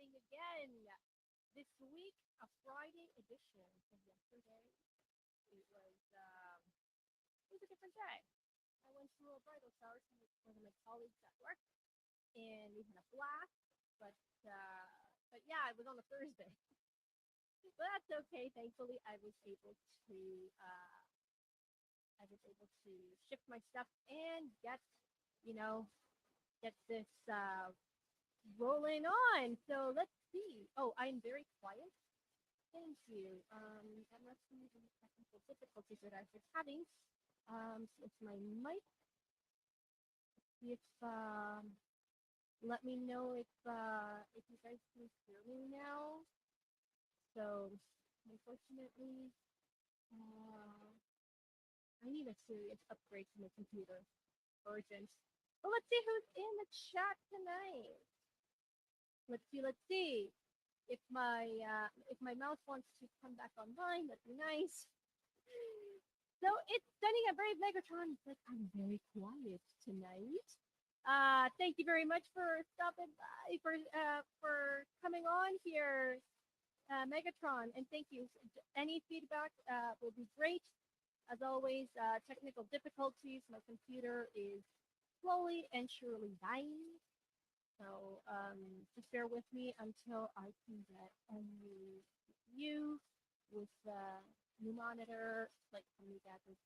chatting again. This week, a Friday edition. Because yesterday, it was a different day. I went to a bridal shower with one of my colleagues at work, and we had a blast. But uh, but yeah, it was on a Thursday. But that's okay. Thankfully, uh, I was able to shift my stuff and you know, get this rolling on. So let's see. Oh, I'm very quiet. Thank you. That must be the technical difficulties that I've been having. So it's my mic. If let me know if you guys can hear me now. So unfortunately, uh, I need a serious upgrade to my computer. Urgent. But let's see who's in the chat tonight. Let's see. Let's see. If my mouse wants to come back online, that'd be nice. So it's sending a brave Megatron. It's like I'm very quiet tonight. Thank you very much for stopping by for coming on here, Megatron, and thank you. Any feedback will be great. As always, technical difficulties. My computer is slowly and surely dying. So just bear with me until I can get a new CPU with new monitor, like some new gadgets.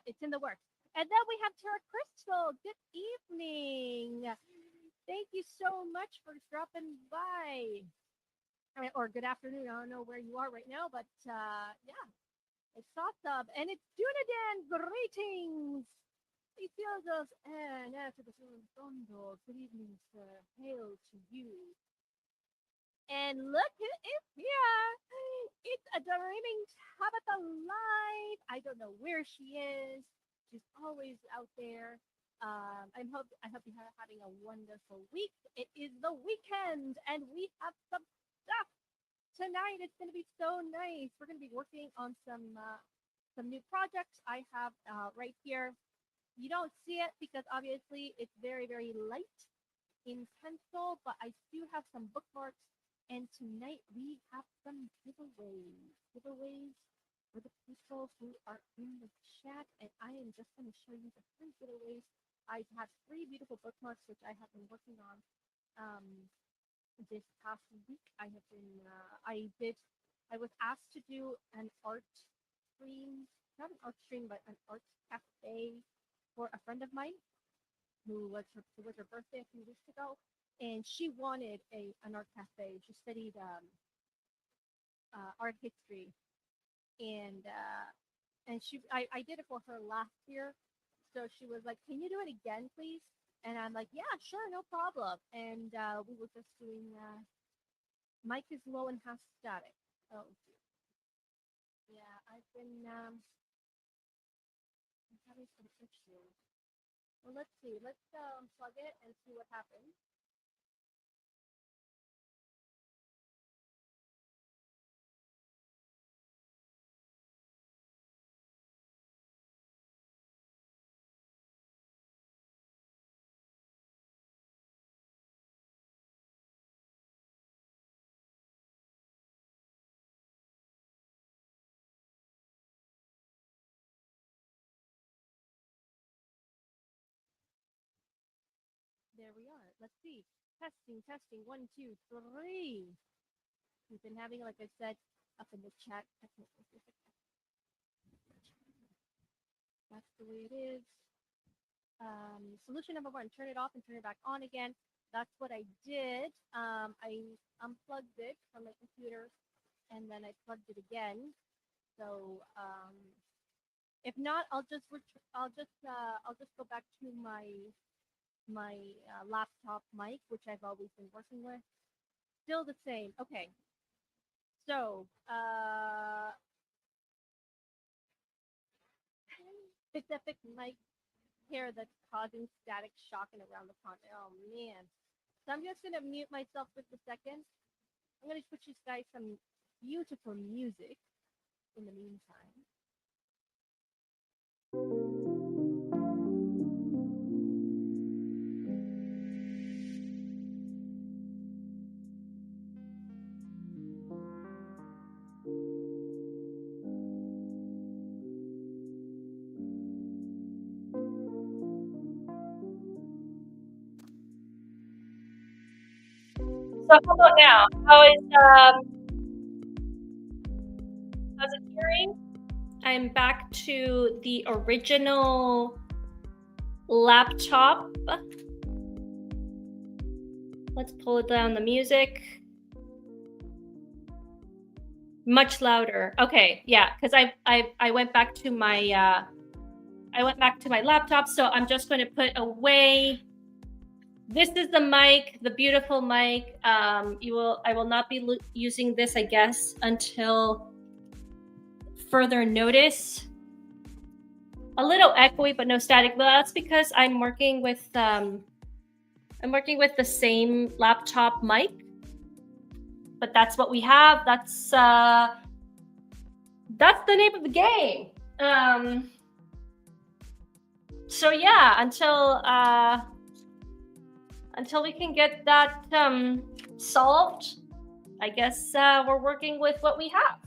It's in the works. And then we have Tara Crystal. Good evening. Thank you so much for dropping by. Or good afternoon. I don't know where you are right now, but yeah, it's awesome. And it's Dunadan. Greetings. Isildos and after the Rondo. Good evening, sir. Hail to you. And look who is here. It's a dreaming Tabitha live. I don't know where she is. She's always out there. I hope you're having a wonderful week. It is the weekend, and we have some stuff tonight. It's going to be so nice. We're going to be working on some new projects I have right here. You don't see it because obviously it's very, very light in pencil, but I do have some bookmarks. And tonight we have some giveaways. Giveaways for the people who are in the chat. And I am just going to show you the three giveaways. I have three beautiful bookmarks, which I have been working on this past week. I was asked to do an art stream, not an art stream, but an art cafe for a friend of mine it was her birthday a few weeks ago, and she wanted an art cafe. She studied art history, and I did it for her last year. So she was like, "Can you do it again, please?" And I'm like, "Yeah, sure, no problem." And we were just doing. Mic is low and has static. Oh, yeah, I've been having some issues. Well, let's see. Let's plug it and see what happens. There we are. Let's see. Testing, testing. One, two, three. We've been having, like I said, up in the chat. That's the way it is. Solution number one, turn it off and turn it back on again. That's what I did. I unplugged it from my computer and then I plugged it again. So if not, I'll just go back to my laptop mic, which I've always been working with. Still the same. Okay. So specific mic here that's causing static shocking around the pond. Oh man. So I'm just gonna mute myself for a second. I'm gonna put you guys some beautiful music in the meantime. So how about now? How's it hearing? I'm back to the original laptop. Let's pull it down the music. Much louder. Okay, yeah, because I went back to my laptop, so I'm just going to put away. This is the mic, the beautiful mic. I will not be using this, I guess, until further notice. A little echoey, but no static. But that's because I'm working with the same laptop mic. But that's what we have. That's the name of the game. So yeah, until we can get that solved, I guess we're working with what we have.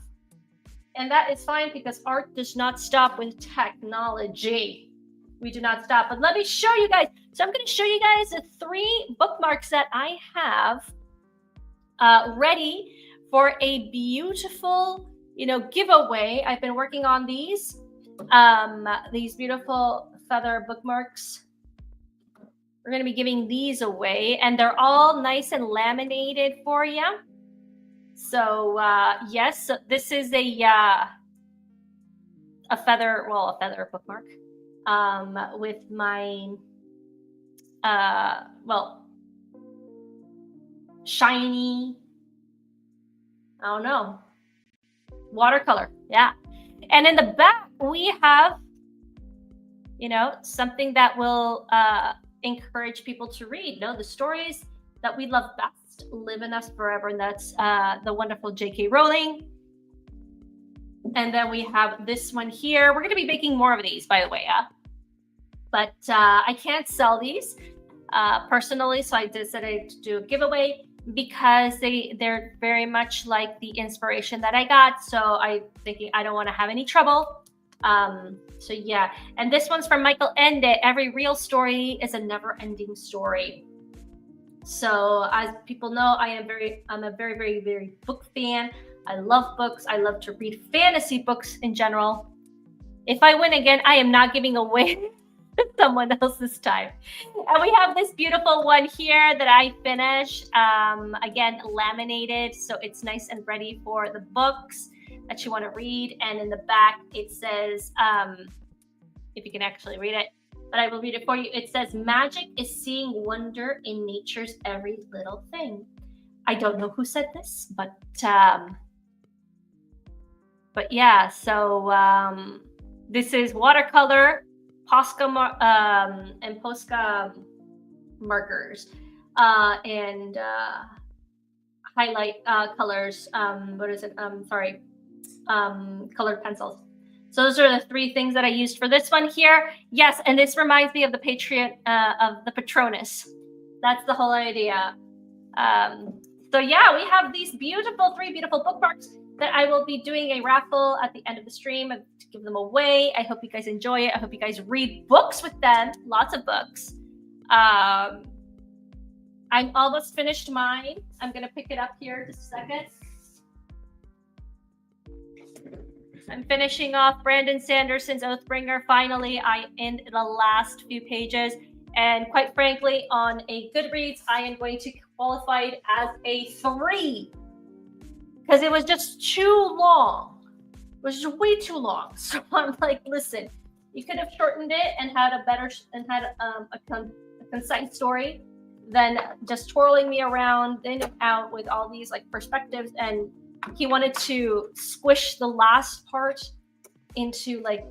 And that is fine because art does not stop with technology. We do not stop. But let me show you guys. So I'm going to show you guys the 3 bookmarks that I have ready for a beautiful, giveaway. I've been working on these beautiful feather bookmarks. We're going to be giving these away, and they're all nice and laminated for you. So yes, so this is a feather bookmark with my shiny, I don't know, watercolor. Yeah. And in the back we have something that will encourage people to read. The stories that we love best live in us forever, and that's the wonderful J.K. Rowling. And then we have this one here. We're going to be making more of these, by the way, but I can't sell these personally, so I decided to do a giveaway because they're very much like the inspiration that I got. So I'm thinking I don't want to have any trouble. So yeah, and this one's from Michael Ende. Every real story is a never-ending story. So as people know, I'm a very, very, very book fan. I love books. I love to read fantasy books in general. If I win again, I am not giving away someone else this time. And we have this beautiful one here that I finished, again, laminated. So it's nice and ready for the books that you want to read. And in the back, it says, if you can actually read it, but I will read it for you. It says, magic is seeing wonder in nature's every little thing. I don't know who said this, but yeah, so this is watercolor, Posca and Posca markers, and highlight colors. Colored pencils. So those are the 3 things that I used for this one here. Yes, and this reminds me of the Patronus. That's the whole idea. So yeah, we have these 3 beautiful bookmarks that I will be doing a raffle at the end of the stream to give them away. I hope you guys enjoy it. I hope you guys read books with them, lots of books. I'm almost finished mine. I'm gonna pick it up here in just a second. I'm finishing off Brandon Sanderson's Oathbringer. Finally, I end the last few pages. And quite frankly, on a Goodreads, I am going to qualify it as a 3 because it was just too long. It was just way too long. So I'm like, listen, you could have shortened it and had a concise story than just twirling me around in and out with all these like perspectives. And he wanted to squish the last part into like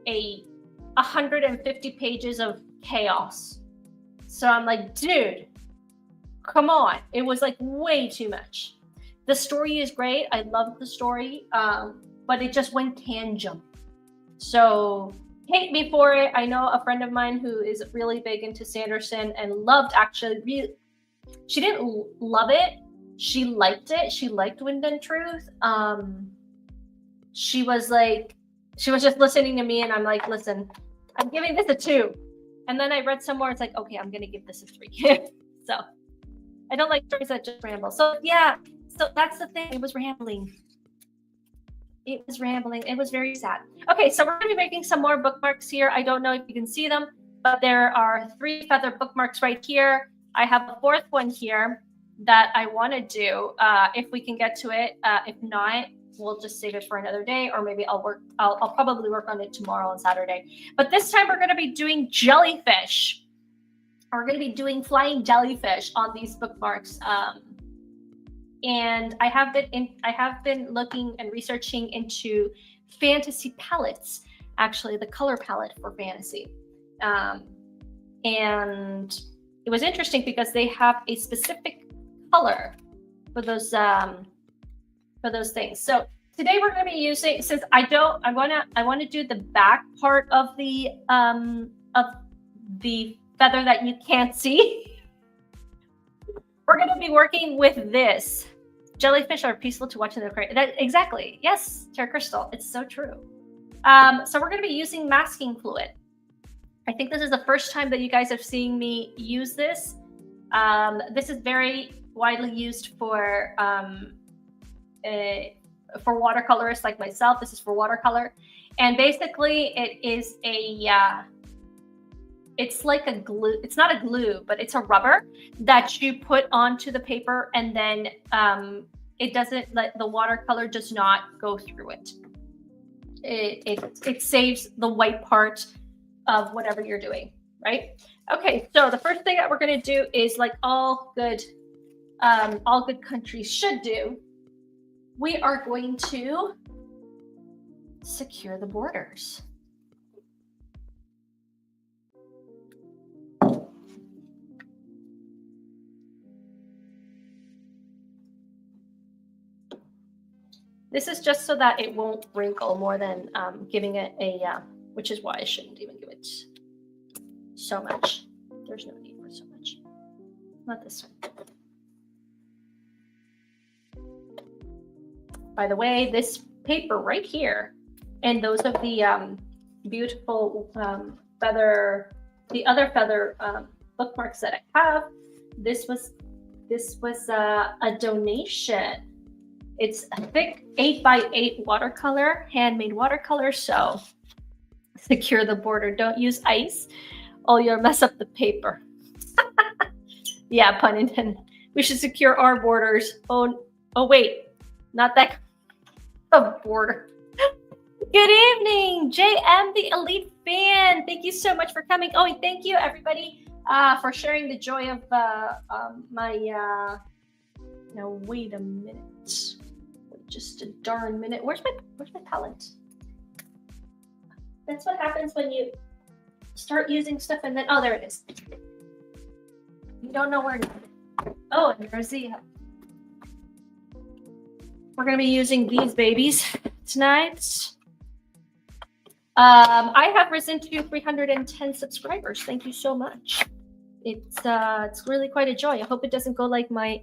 150 pages of chaos. So I'm like, dude, come on. It was like way too much. The story is great. I love the story, but it just went tangent. So hate me for it. I know a friend of mine who is really big into Sanderson and loved she didn't love it. She liked it. She liked Wind and Truth. She was just listening to me, and I'm like, listen, I'm giving this a 2. And then I read somewhere, it's like, okay, I'm going to give this a 3. So I don't like stories that just ramble. So yeah, so that's the thing. It was rambling. It was rambling. It was very sad. Okay, so we're going to be making some more bookmarks here. I don't know if you can see them, but there are 3 feather bookmarks right here. I have a 4th one here that I want to do if we can get to it. If not, we'll just save it for another day, or maybe I'll probably work on it tomorrow on Saturday. But this time we're going to be doing jellyfish. We're going to be doing flying jellyfish on these bookmarks. And I have been looking and researching into fantasy palettes, actually the color palette for fantasy. And it was interesting because they have a specific color for those things. So today we're going to be using, since I want to do the back part of the feather that you can't see. We're going to be working with this. Jellyfish are peaceful to watch in the aquarium. Exactly. Yes, Terra Crystal. It's so true. So we're going to be using masking fluid. I think this is the first time that you guys have seen me use this. This is very widely used for watercolorists like myself. This is for watercolor. And basically it is it's like a glue. It's not a glue, but it's a rubber that you put onto the paper, and then it doesn't let the watercolor does not go through it. It saves the white part of whatever you're doing, right? Okay, so the first thing that we're going to do is, like all good countries should do, we are going to secure the borders. This is just so that it won't wrinkle more than giving it which is why I shouldn't even give it so much. There's no need for so much. Not this one. By the way, this paper right here, and those of the beautiful the other feather bookmarks that I have, this was a donation. It's a thick 8x8 watercolor, handmade watercolor. So secure the border. Don't use ice, or you'll mess up the paper. Yeah, pun intended. We should secure our borders. Oh wait, not that border. Good evening, JM, the elite fan. Thank you so much for coming. Oh, and thank you everybody for sharing the joy of my. Now wait a minute. Just a darn minute. Where's my palette? That's what happens when you start using stuff and then there it is. You don't know where to put it. Oh, and Rosia. We're gonna be using these babies tonight. I have risen to 310 subscribers. Thank you so much. It's really quite a joy. I hope it doesn't go like my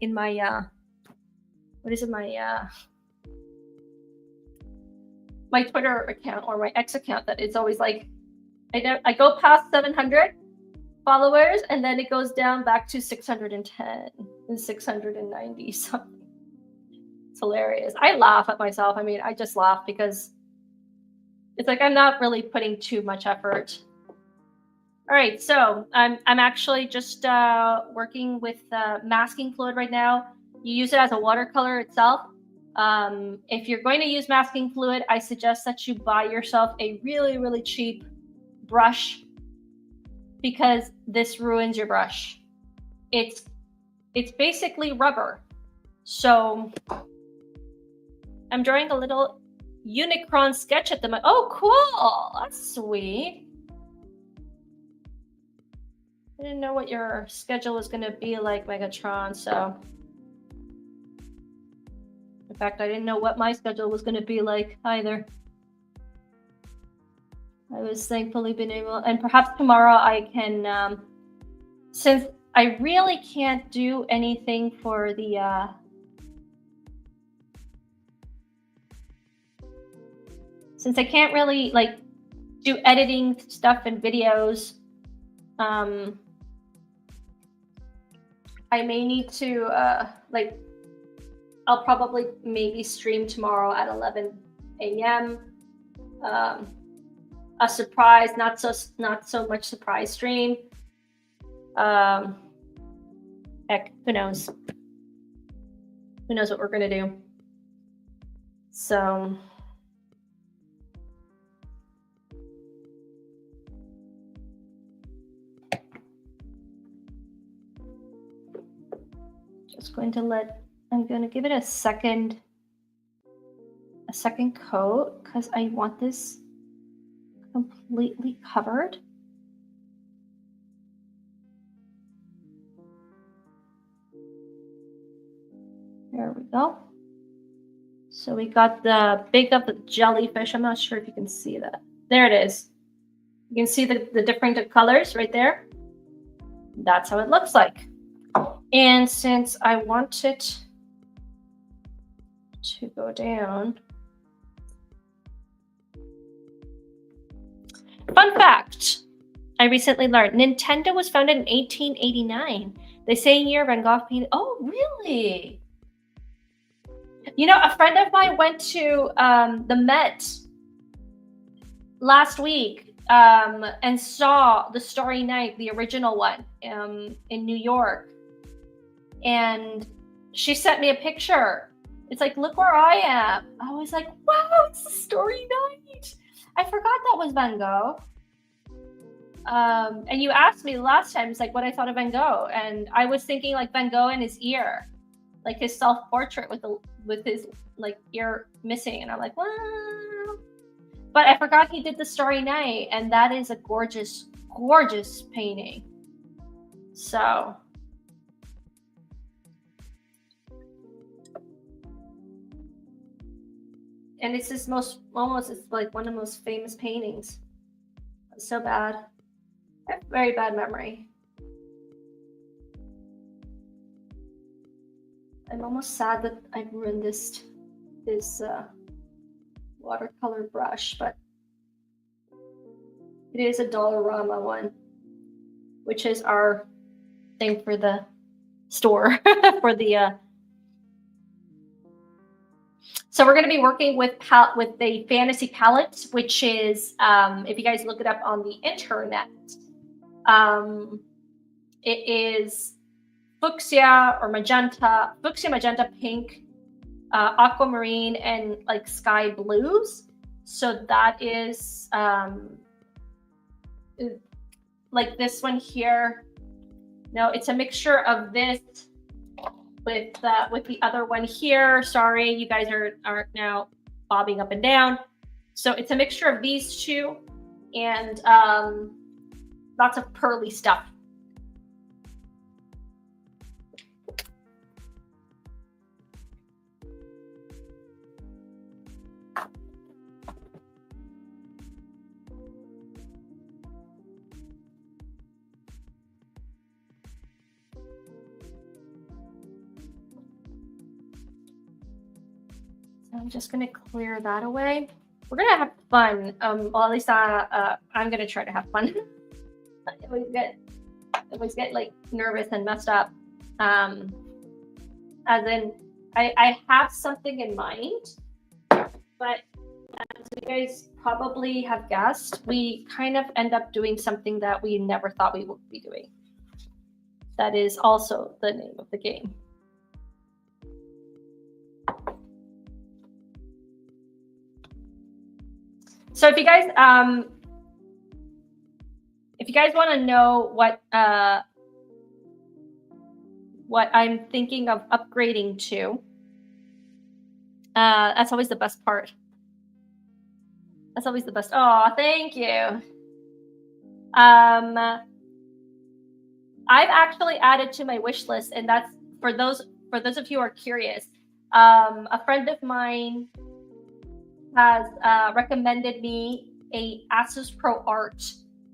my Twitter account or my X account, that it's always like I go past 700 followers and then it goes down back to 610 and 690 something. It's hilarious. I laugh at myself. I mean, I just laugh because it's like I'm not really putting too much effort. All right, so I'm actually just working with masking fluid right now. You use it as a watercolor itself. If you're going to use masking fluid, I suggest that you buy yourself a really, really cheap brush, because this ruins your brush. It's basically rubber. So I'm drawing a little Unicron sketch at the moment. Oh, cool. That's sweet. I didn't know what your schedule was going to be like, Megatron, so... In fact, I didn't know what my schedule was going to be like either. I was thankfully been able, and perhaps tomorrow I can, since I really can't do anything for the, since I can't really like do editing stuff and videos, I may need to like, I'll probably maybe stream tomorrow at 11 a.m. A surprise, not so much surprise stream. Heck, who knows? Who knows what we're gonna do? So just going to I'm going to give it a second coat because I want this completely covered. There we go. So we got the big up the jellyfish. I'm not sure if you can see that. There it is. You can see the different colors right there. That's how it looks like. And since I want it to go down. Fun fact, I recently learned Nintendo was founded in 1889. The same year Van Gogh painted. Oh, really? You know, a friend of mine went to the Met last week and saw the Starry Night, the original one, in New York. And she sent me a picture. It's like, look where I am. I was like, wow, it's the Starry Night. I forgot that was Van Gogh. And you asked me last time, it's like what I thought of Van Gogh. And I was thinking like Van Gogh and his ear, like his self-portrait with his like ear missing. And I'm like, wow. But I forgot he did the Starry Night. And that is a gorgeous, gorgeous painting. So. And it's his it's like one of the most famous paintings. It's so bad. I have very bad memory. I'm almost sad that I ruined this watercolor brush, but it is a Dollarama one, which is our thing for the store for the. So we're going to be working with the fantasy palette, which is, if you guys look it up on the internet, it is fuchsia, magenta, pink, aquamarine, and like sky blues. So that is like this one here. No, it's a mixture of this with the other one here. Sorry, you guys are now bobbing up and down. So it's a mixture of these two and lots of pearly stuff. I'm just going to clear that away. We're going to have fun. Well, at least I'm going to try to have fun. I always get like nervous and messed up. As in, I have something in mind, but as you guys probably have guessed, we kind of end up doing something that we never thought we would be doing. That is also the name of the game. So if you guys want to know what I'm thinking of upgrading to, that's always the best part. That's always the best. Oh, thank you. I've actually added to my wish list, and that's for those of you who are curious. A friend of mine has recommended me a Asus Pro Art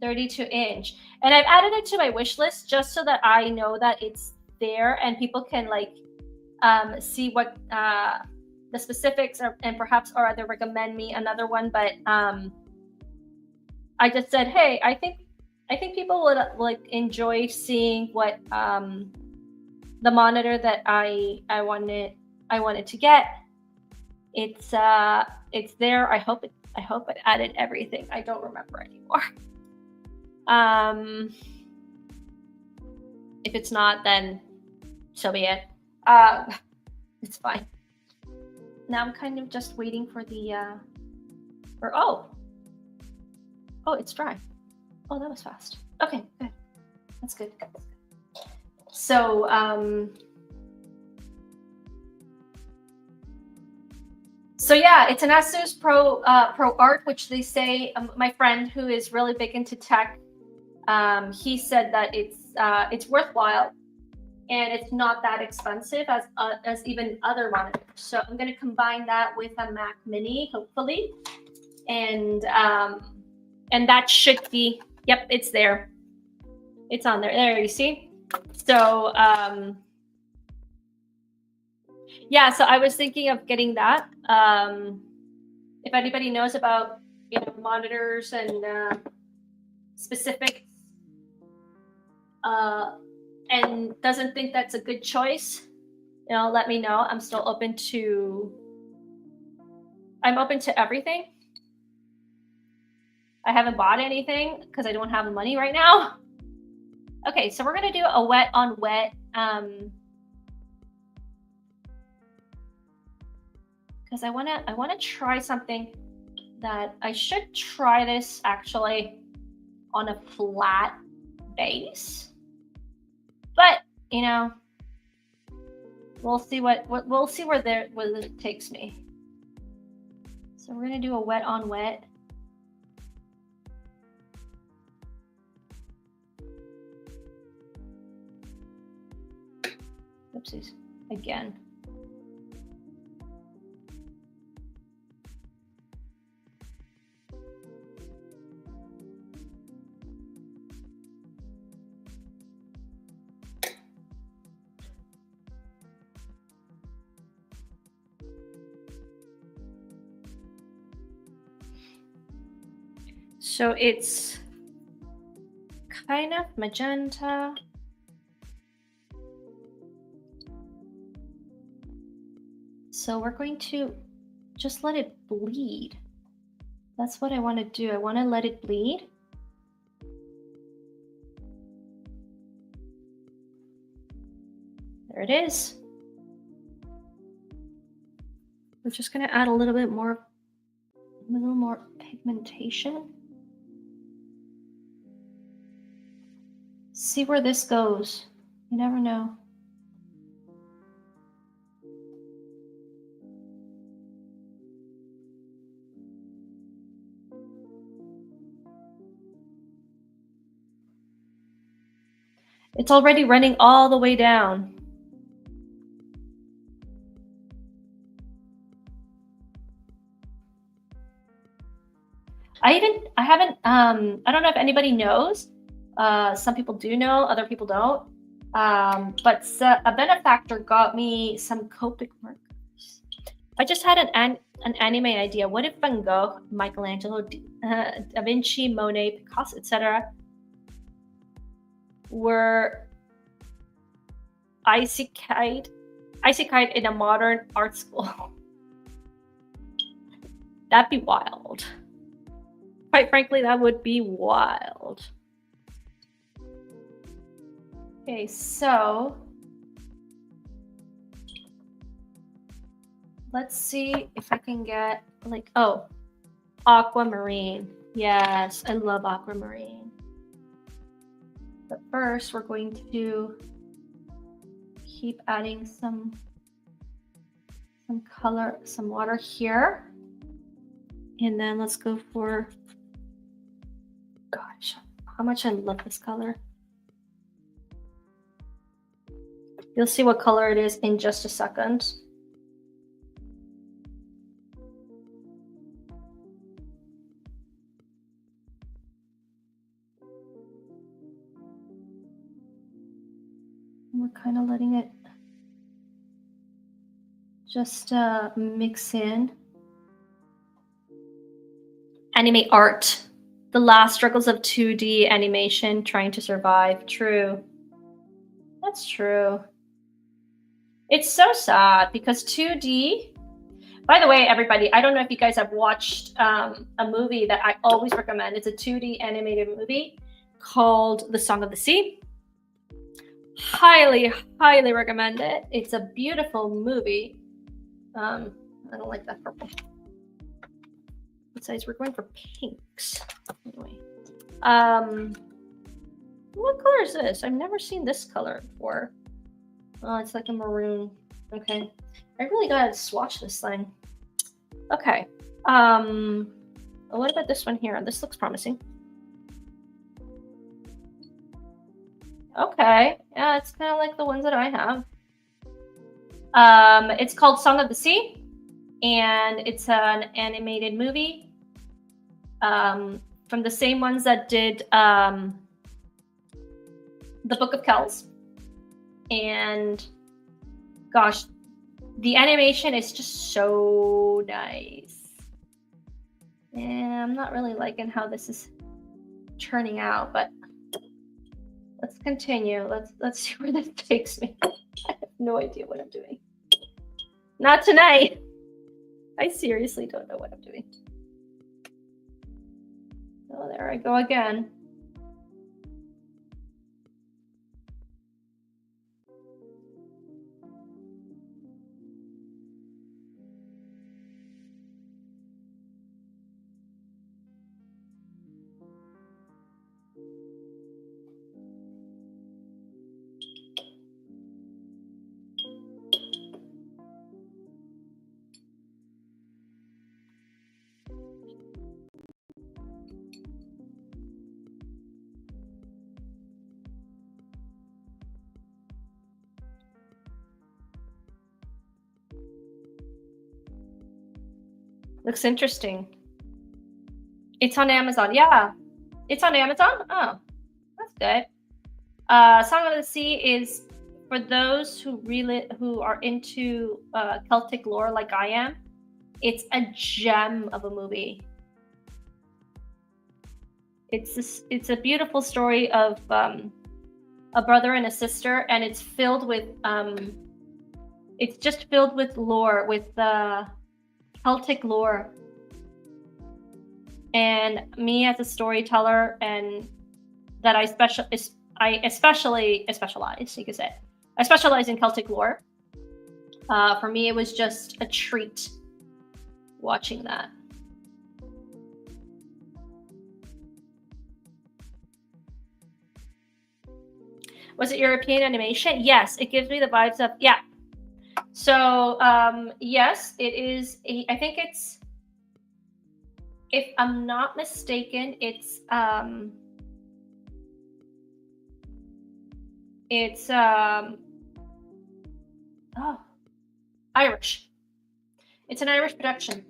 32-inch, and I've added it to my wish list just so that I know that it's there and people can like see what the specifics are, and perhaps or either recommend me another one. But I just said, hey, I think people would like enjoy seeing what the monitor that I wanted to get. It's there. I hope I added everything. I don't remember anymore. If it's not, then so be it. It's fine. Now I'm kind of just waiting for the oh, it's dry. Oh, that was fast. Okay, good. That's good. So so yeah, it's an Asus Pro Art, which they say, my friend who is really big into tech, he said that it's worthwhile and it's not that expensive as even other monitors. So I'm going to combine that with a Mac Mini, hopefully, and that should be, yep, it's there. It's on there. There, you see. So yeah, so I was thinking of getting that. If anybody knows about, you know, monitors and specifics, and doesn't think that's a good choice, you know, let me know. I'm still open to everything. I haven't bought anything because I don't have the money right now. Okay, so we're gonna do a wet on wet, because I wanna try something that I should try this actually on a flat base, but you know, we'll see where it takes me. So we're gonna do a wet on wet. Oopsies, again. So it's kind of magenta. So we're going to just let it bleed. That's what I want to do. I want to let it bleed. There it is. We're just going to add a little more pigmentation. See where this goes. You never know. It's already running all the way down. I don't know if anybody knows. Some people do know, other people don't. But a benefactor got me some Copic markers. I just had an anime idea. What if Van Gogh, Michelangelo, Da Vinci, Monet, Picasso, etc. were isekai in a modern art school? That'd be wild. Quite frankly, that would be wild. Okay, so let's see if I can get like, oh, aquamarine. Yes, I love aquamarine. But first, we're going to keep adding some color, some water here. And then let's go for, gosh, how much I love this color. You'll see what color it is in just a second. And we're kind of letting it just mix in. Anime art. The last struggles of 2D animation trying to survive. True. That's true. It's so sad because 2D. By the way, everybody, I don't know if you guys have watched a movie that I always recommend. It's a 2D animated movie called The Song of the Sea. Highly, highly recommend it. It's a beautiful movie. I don't like that purple. Besides, we're going for pinks. Anyway. What color is this? I've never seen this color before. Oh, it's like a maroon. Okay. I really gotta swatch this thing. Okay. What about this one here? This looks promising. Okay. Yeah, it's kind of like the ones that I have. It's called Song of the Sea, and it's an animated movie. From the same ones that did The Book of Kells. And gosh, the animation is just so nice. And I'm not really liking how this is turning out, but let's continue. Let's see where this takes me. I have no idea what I'm doing. Not tonight. I seriously don't know what I'm doing. Oh, there I go again. Looks interesting. It's on Amazon. Yeah, it's on Amazon. Oh, that's good. Song of the Sea is for those who are into Celtic lore like I am. It's a gem of a movie. It's a beautiful story of a brother and a sister, and it's filled with it's just filled with lore, with Celtic lore. And me as a storyteller, and that I specialize, you could say, I specialize in Celtic lore. For me, it was just a treat watching that. Was it European animation? Yes, it gives me the vibes of, yeah. So, yes, it is. I think it's, if I'm not mistaken, it's Irish. It's an Irish production.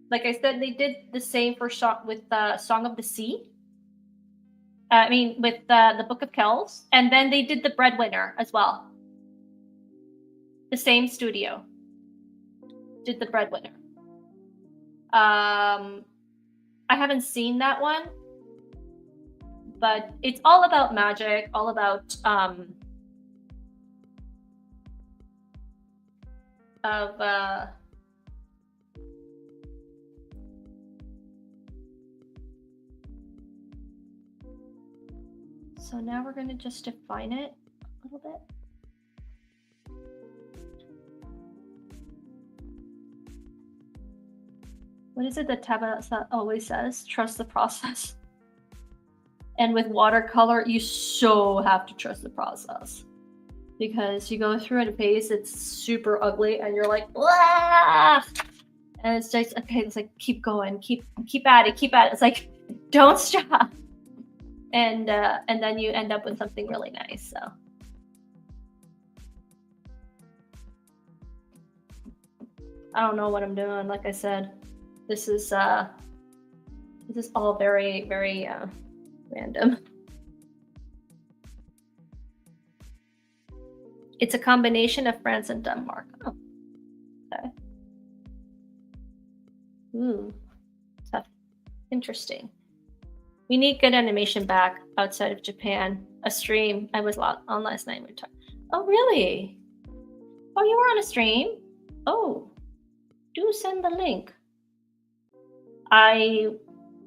Like I said, they did the same for with Song of the Sea. I mean, with the Book of Kells, and then they did The Breadwinner as well. The same studio did The Breadwinner. I haven't seen that one, but it's all about magic, all about so now we're going to just define it a little bit. What is it that Tabata always says? Trust the process. And with watercolor, you so have to trust the process, because you go through a phase that's super ugly and you're like, "Wah!" And it's just, okay, it's like, keep going, keep at it. It's like, don't stop. And then you end up with something really nice. So I don't know what I'm doing. Like I said, this is all very, very random. It's a combination of France and Denmark. Oh, okay. Ooh, tough. Interesting. We need good animation back outside of Japan. A stream. I was on last night. Oh, really? Oh, you were on a stream? Oh, do send the link. I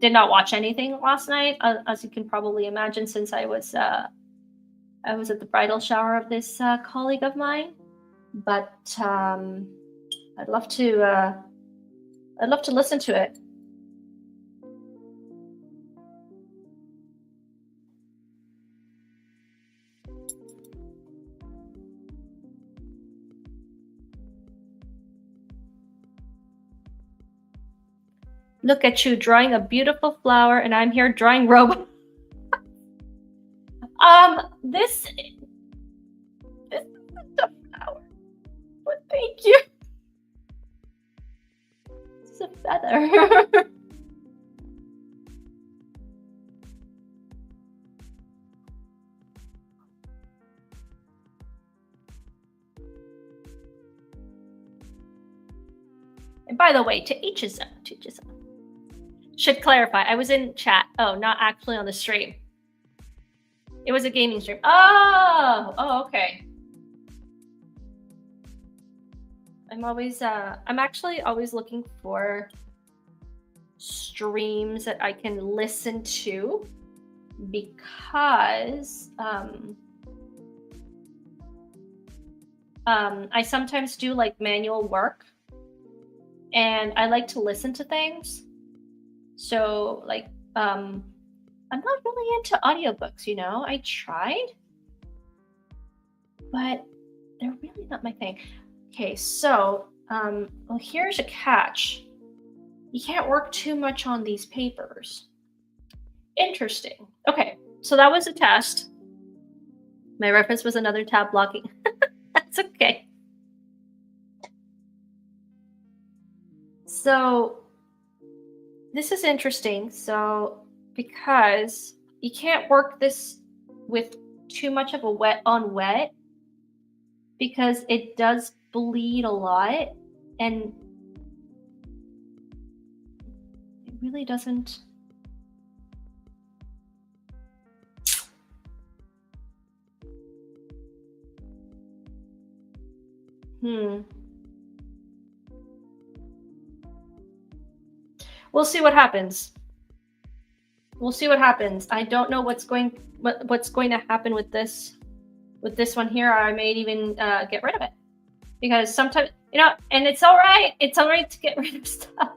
did not watch anything last night, as you can probably imagine, since I was at the bridal shower of this colleague of mine. But I'd love to listen to it. Look at you drawing a beautiful flower, and I'm here drawing robots. This isn't a flower, but thank you. It's a feather. And by the way, to each his own. To each his own. Should clarify, I was in chat. Oh, not actually on the stream. It was a gaming stream. Oh, okay. I'm actually always looking for streams that I can listen to, because I sometimes do like manual work, and I like to listen to things. So like, I'm not really into audiobooks, you know? I tried, but they're really not my thing. Okay, so, well, here's a catch. You can't work too much on these papers. Interesting. Okay, so that was a test. My reference was another tab blocking. That's okay. So, this is interesting. So, because you can't work this with too much of a wet on wet, because it does bleed a lot, and it really doesn't. We'll see what happens. We'll see what happens. I don't know what's going to happen with this one here. I may even get rid of it, because sometimes, you know, and it's all right. It's all right to get rid of stuff.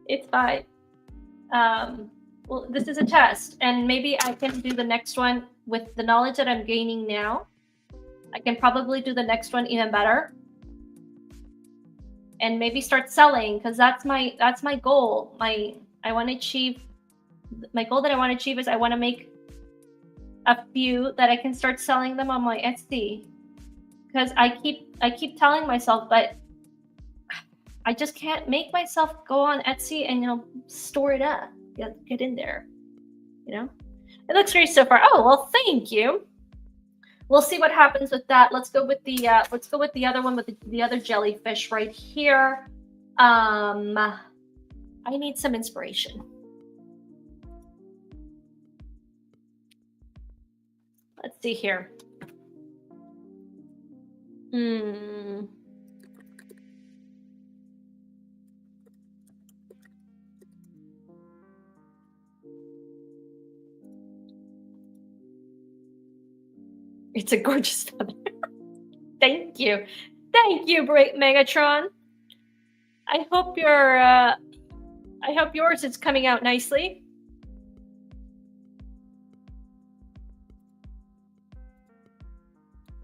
It's fine. Well, this is a test, and maybe I can do the next one with the knowledge that I'm gaining now. I can probably do the next one even better, and maybe start selling, because that's my goal. I want to achieve, my goal that I want to achieve is I want to make a few that I can start selling them on my Etsy, because I keep telling myself, but I just can't make myself go on Etsy and, you know, store it up, get in there, you know. It looks great so far. Oh, well, thank you. We'll see what happens with that. Let's go with the other one, with the other jellyfish right here. I need some inspiration. Let's see here. It's a gorgeous feather. Thank you. Thank you, Megatron. I hope yours is coming out nicely.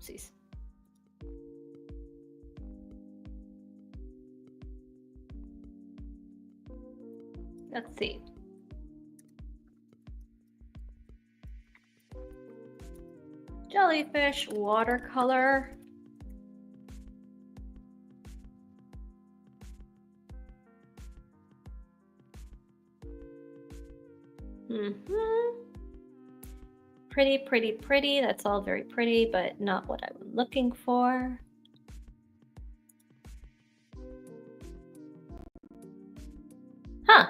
Oopsies. Let's see. Jellyfish, watercolor. Pretty, pretty, pretty. That's all very pretty, but not what I'm looking for. Huh.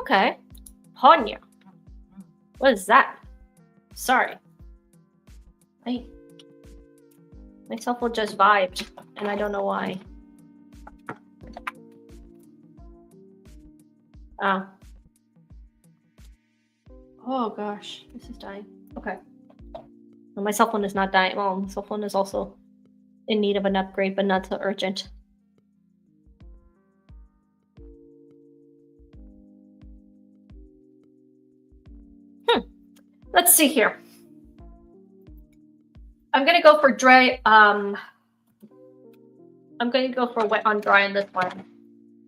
Okay. Ponya. What is that? Sorry. My cell phone just vibed, and I don't know why. Ah. Oh gosh, this is dying. Okay. Well, my cell phone is not dying. Well, my cell phone is also in need of an upgrade, but not so urgent. Let's see here. I'm gonna go for dry. I'm gonna go for wet on dry on this one,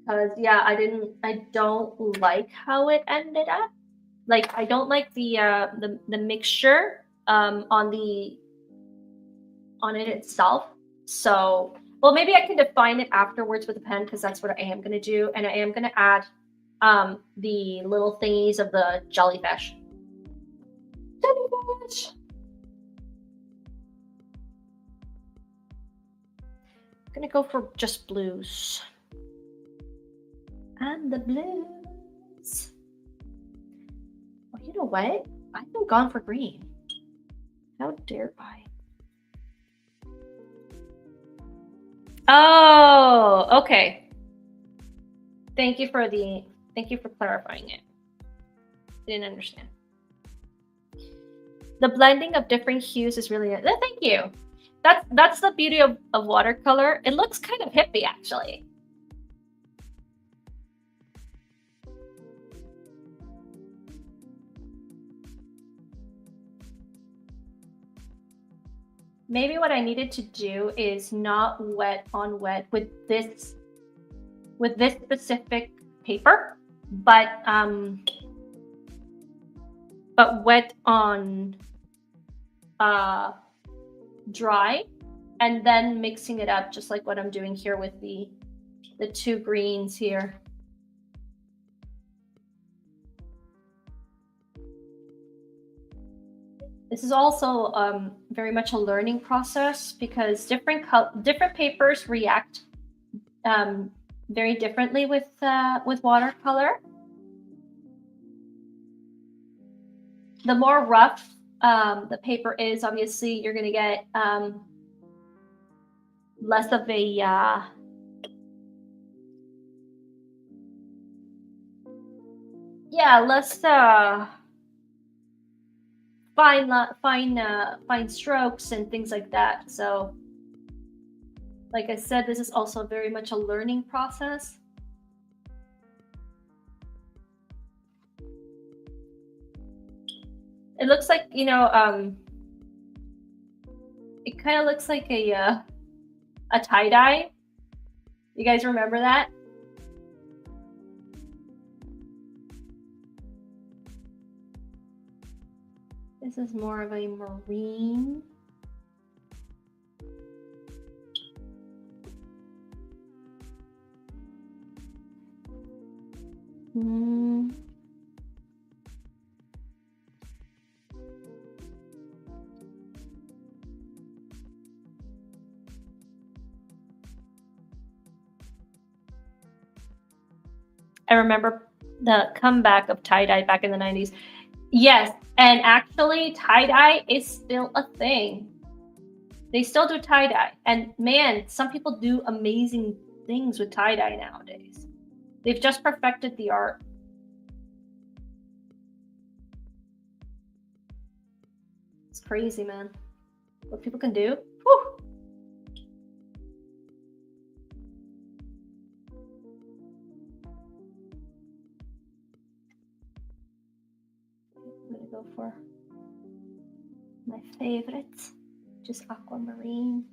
because yeah, I don't like how it ended up. Like, I don't like the mixture on it itself. So, well, maybe I can define it afterwards with a pen, because that's what I am gonna do, and I am gonna add the little thingies of the jellyfish. Jellyfish. I'm gonna go for just blues. And the blues. Oh, you know what? I haven't gone for green. How dare I? Oh, okay. Thank you for clarifying it. I didn't understand. The blending of different hues is really thank you. That's the beauty of watercolor. It looks kind of hippie, actually. Maybe what I needed to do is not wet on wet with this specific paper, but wet on dry, and then mixing it up, just like what I'm doing here with the two greens here. This is also very much a learning process, because different papers react very differently with watercolor. The more rough the paper is, obviously, you're going to get less of a less fine strokes and things like that. So, like I said, this is also very much a learning process. It looks like, it kind of looks like a tie-dye. You guys remember that? This is more of a marine. I remember the comeback of tie-dye back in the 90s. Yes, and actually tie-dye is still a thing. They still do tie-dye. And man, some people do amazing things with tie-dye nowadays. They've just perfected the art. It's crazy, man. What people can do. Whew. I'm gonna go for my favorite, just aquamarine.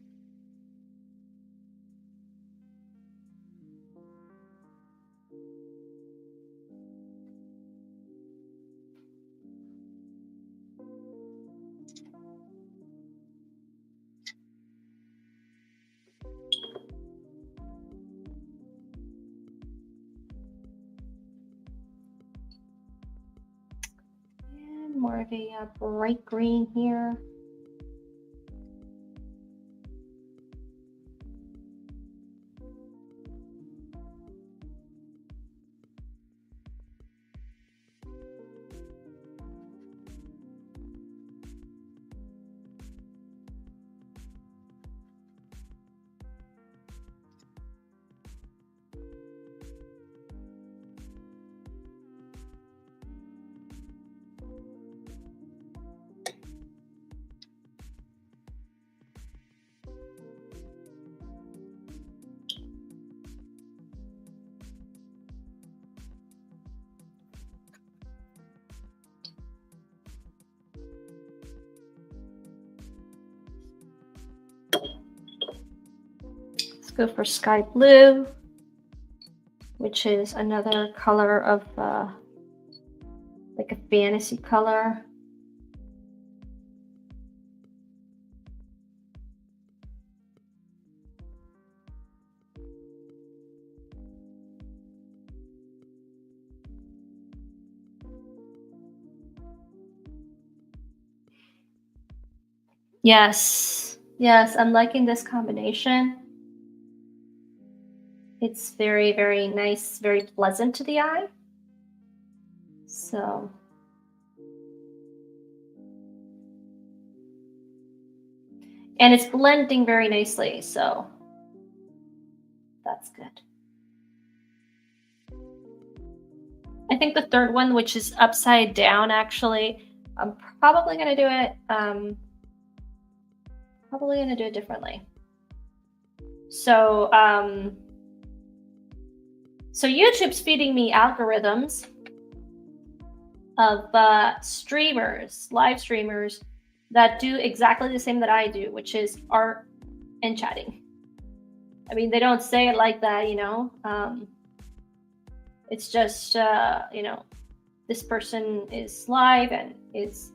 And more of a bright green here. go for sky blue, which is another color of like a fantasy color. Yes, yes, I'm liking this combination. It's very, very nice, very pleasant to the eye. So, and it's blending very nicely, so that's good. I think the third one, which is upside down, actually, I'm probably gonna do it. Probably gonna do it differently. So, so YouTube's feeding me algorithms of streamers, live streamers that do exactly the same that I do, which is art and chatting. I mean, they don't say it like that, you know. It's just, you know, this person is live and it's,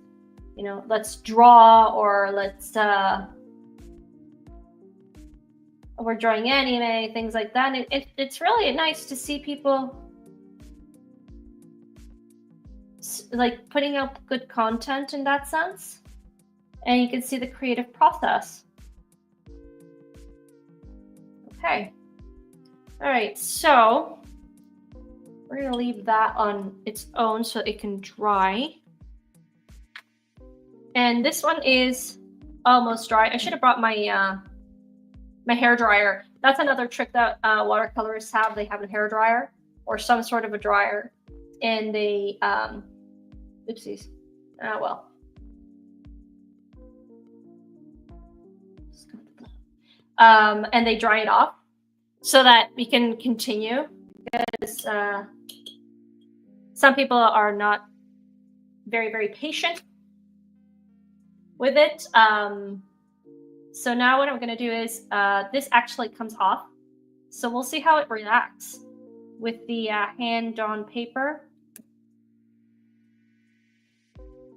you know, let's draw or let's, we're drawing anime, things like that. And it's really nice to see people like putting out good content in that sense. And you can see the creative process. Okay. All right, so we're gonna leave that on its own so it can dry. And this one is almost dry. I should have brought my my hair dryer. That's another trick that watercolorists have. They have a hair dryer or some sort of a dryer, and they oopsies. Well. And they dry it off so that we can continue, because some people are not very, very patient with it. So now what I'm going to do is this actually comes off. So we'll see how it reacts with the hand on paper.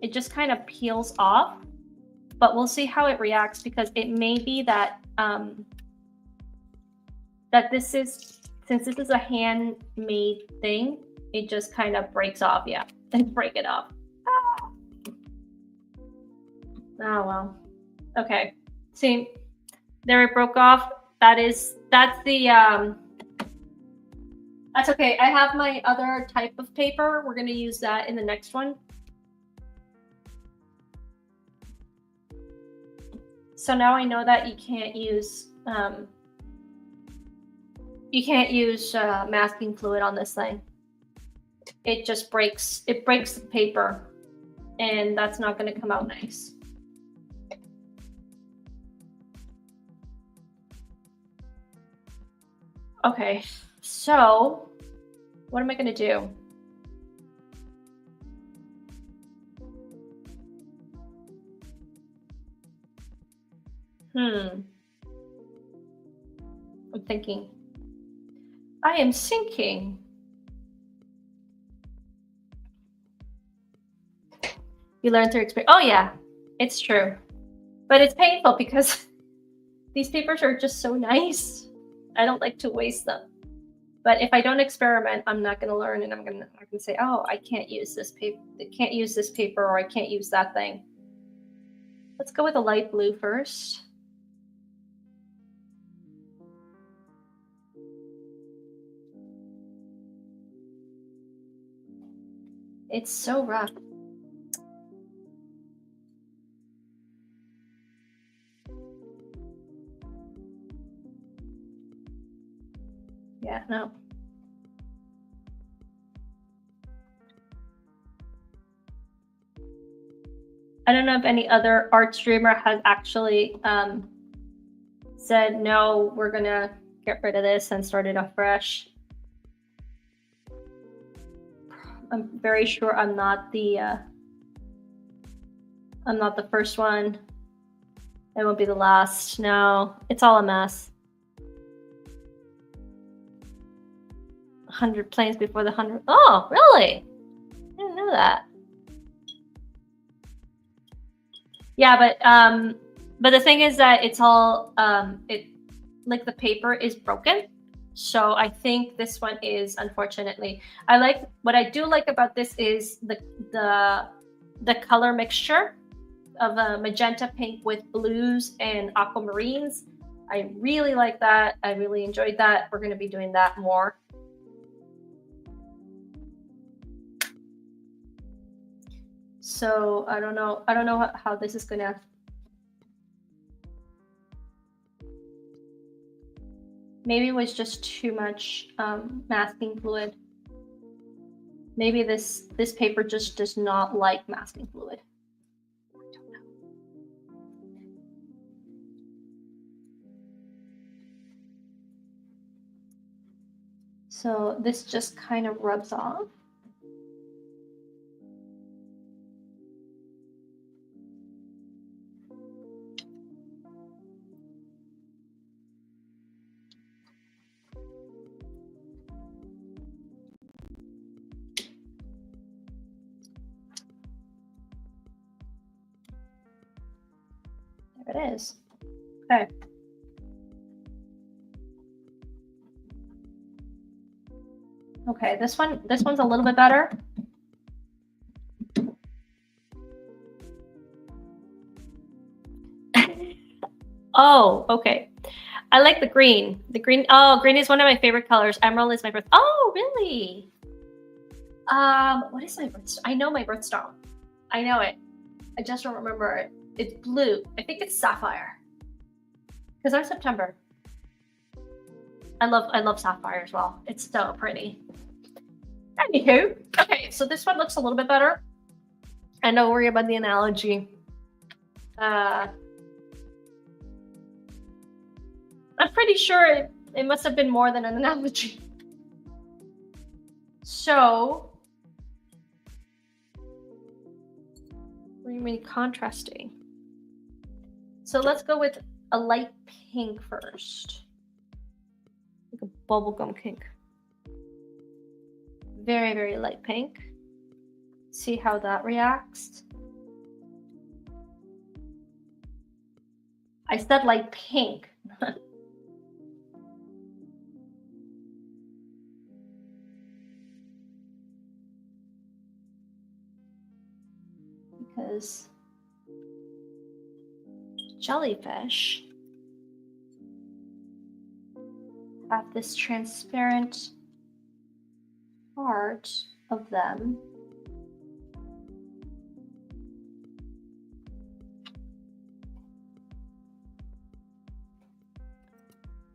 It just kind of peels off, but we'll see how it reacts, because it may be that that this is, since this is a handmade thing, it just kind of breaks off. Yeah, and break it off. Ah. Oh well. Okay. See, there it broke off. That's the that's okay. I have my other type of paper. We're gonna use that in the next one. So now I know that you can't use masking fluid on this thing. It just breaks. It breaks the paper, and that's not going to come out nice. Okay, so what am I going to do? I'm thinking. I am sinking. You learn through experience. Oh yeah, it's true. But it's painful because these papers are just so nice. I don't like to waste them. But if I don't experiment, I'm not going to learn, and I'm going to say, oh, I can't use this paper. I can't use this paper, or I can't use that thing. Let's go with a light blue first. It's so rough. Yeah, no. I don't know if any other art streamer has actually said, no, we're gonna get rid of this and start it off fresh. I'm very sure I'm not the first one. It won't be the last. No, it's all a mess. 100 planes before the 100. Oh, really? I didn't know that. Yeah, but the thing is that it's all like the paper is broken. So I think this one is, unfortunately. What I do like about this is the color mixture of a magenta pink with blues and aquamarines. I really like that. I really enjoyed that. We're going to be doing that more. So I don't know how this is going to. Maybe it was just too much masking fluid. Maybe this paper just does not like masking fluid. I don't know. So this just kind of rubs off. There it is. Okay. Okay, this one's a little bit better. Oh, okay. I like the green. The green. Oh, green is one of my favorite colors. Emerald is my birth. Oh, really? What is my birthstone? I know my birthstone. I know it. I just don't remember it. It's blue. I think it's sapphire. Because I'm September. I love sapphire as well. It's so pretty. Anywho, okay, so this one looks a little bit better. And don't worry about the analogy. I'm pretty sure it must have been more than an analogy. So, what do you mean contrasting? So let's go with a light pink first. Like a bubblegum pink. Very, very light pink. See how that reacts. I said light pink. Because jellyfish have this transparent part of them.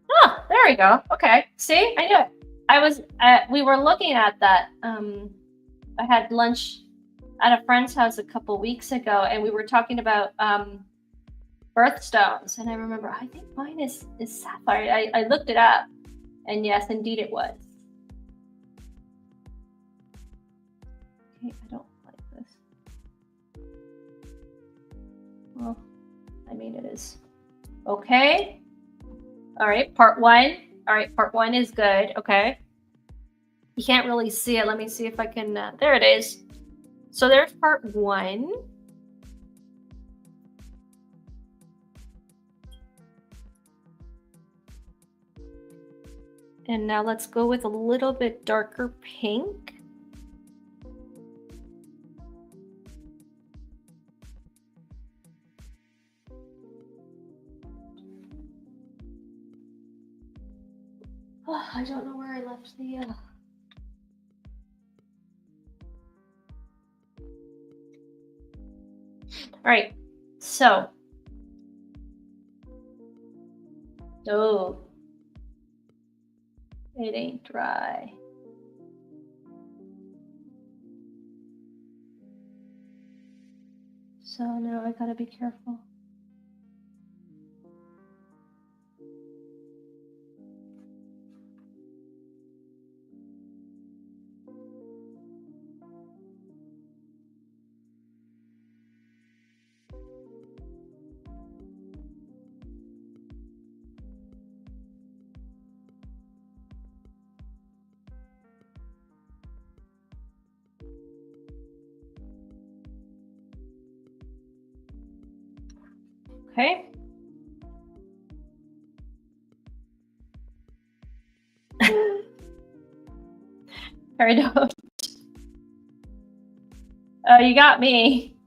Oh, there we go. Okay, see, I knew it. We were looking at that. I had lunch at a friend's house a couple weeks ago, and we were talking about birthstones, and I remember I think mine is sapphire. I looked it up, and yes, indeed it was. Okay, I don't like this. Well, I mean it is. Okay. All right, part one. All right, part one is good. Okay. You can't really see it. Let me see if I can. There it is. So there's part one. And now let's go with a little bit darker pink. Oh, I don't know where I left the... All right, so. Oh. It ain't dry. So now I gotta be careful. Okay. Peridot. Oh, you got me.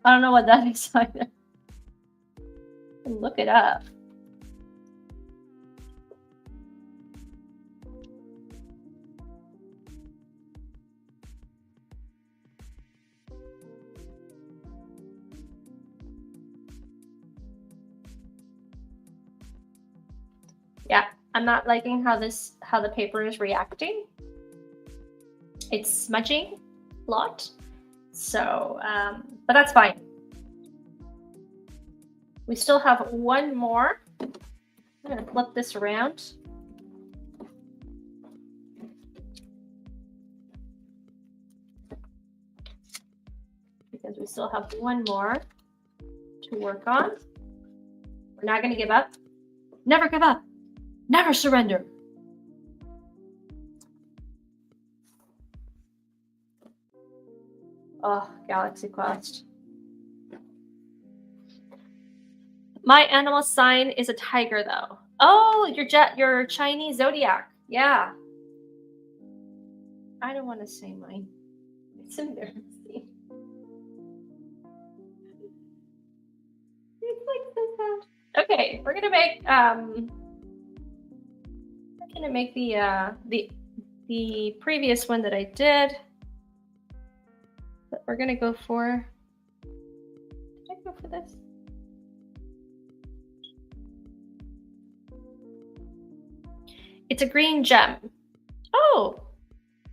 I don't know what that is either. Look it up. Yeah, I'm not liking how the paper is reacting. It's smudging a lot. So, but that's fine. We still have one more. I'm gonna flip this around. Because we still have one more to work on. We're not gonna give up. Never give up. Never surrender. Oh, Galaxy Quest. My animal sign is a tiger, though. Oh, your Chinese zodiac. Yeah. I don't want to say mine. It's embarrassing. It's like so sad. Okay, we're gonna make the previous one that I did. But we're gonna go for. Did I go for this? It's a green gem. Oh,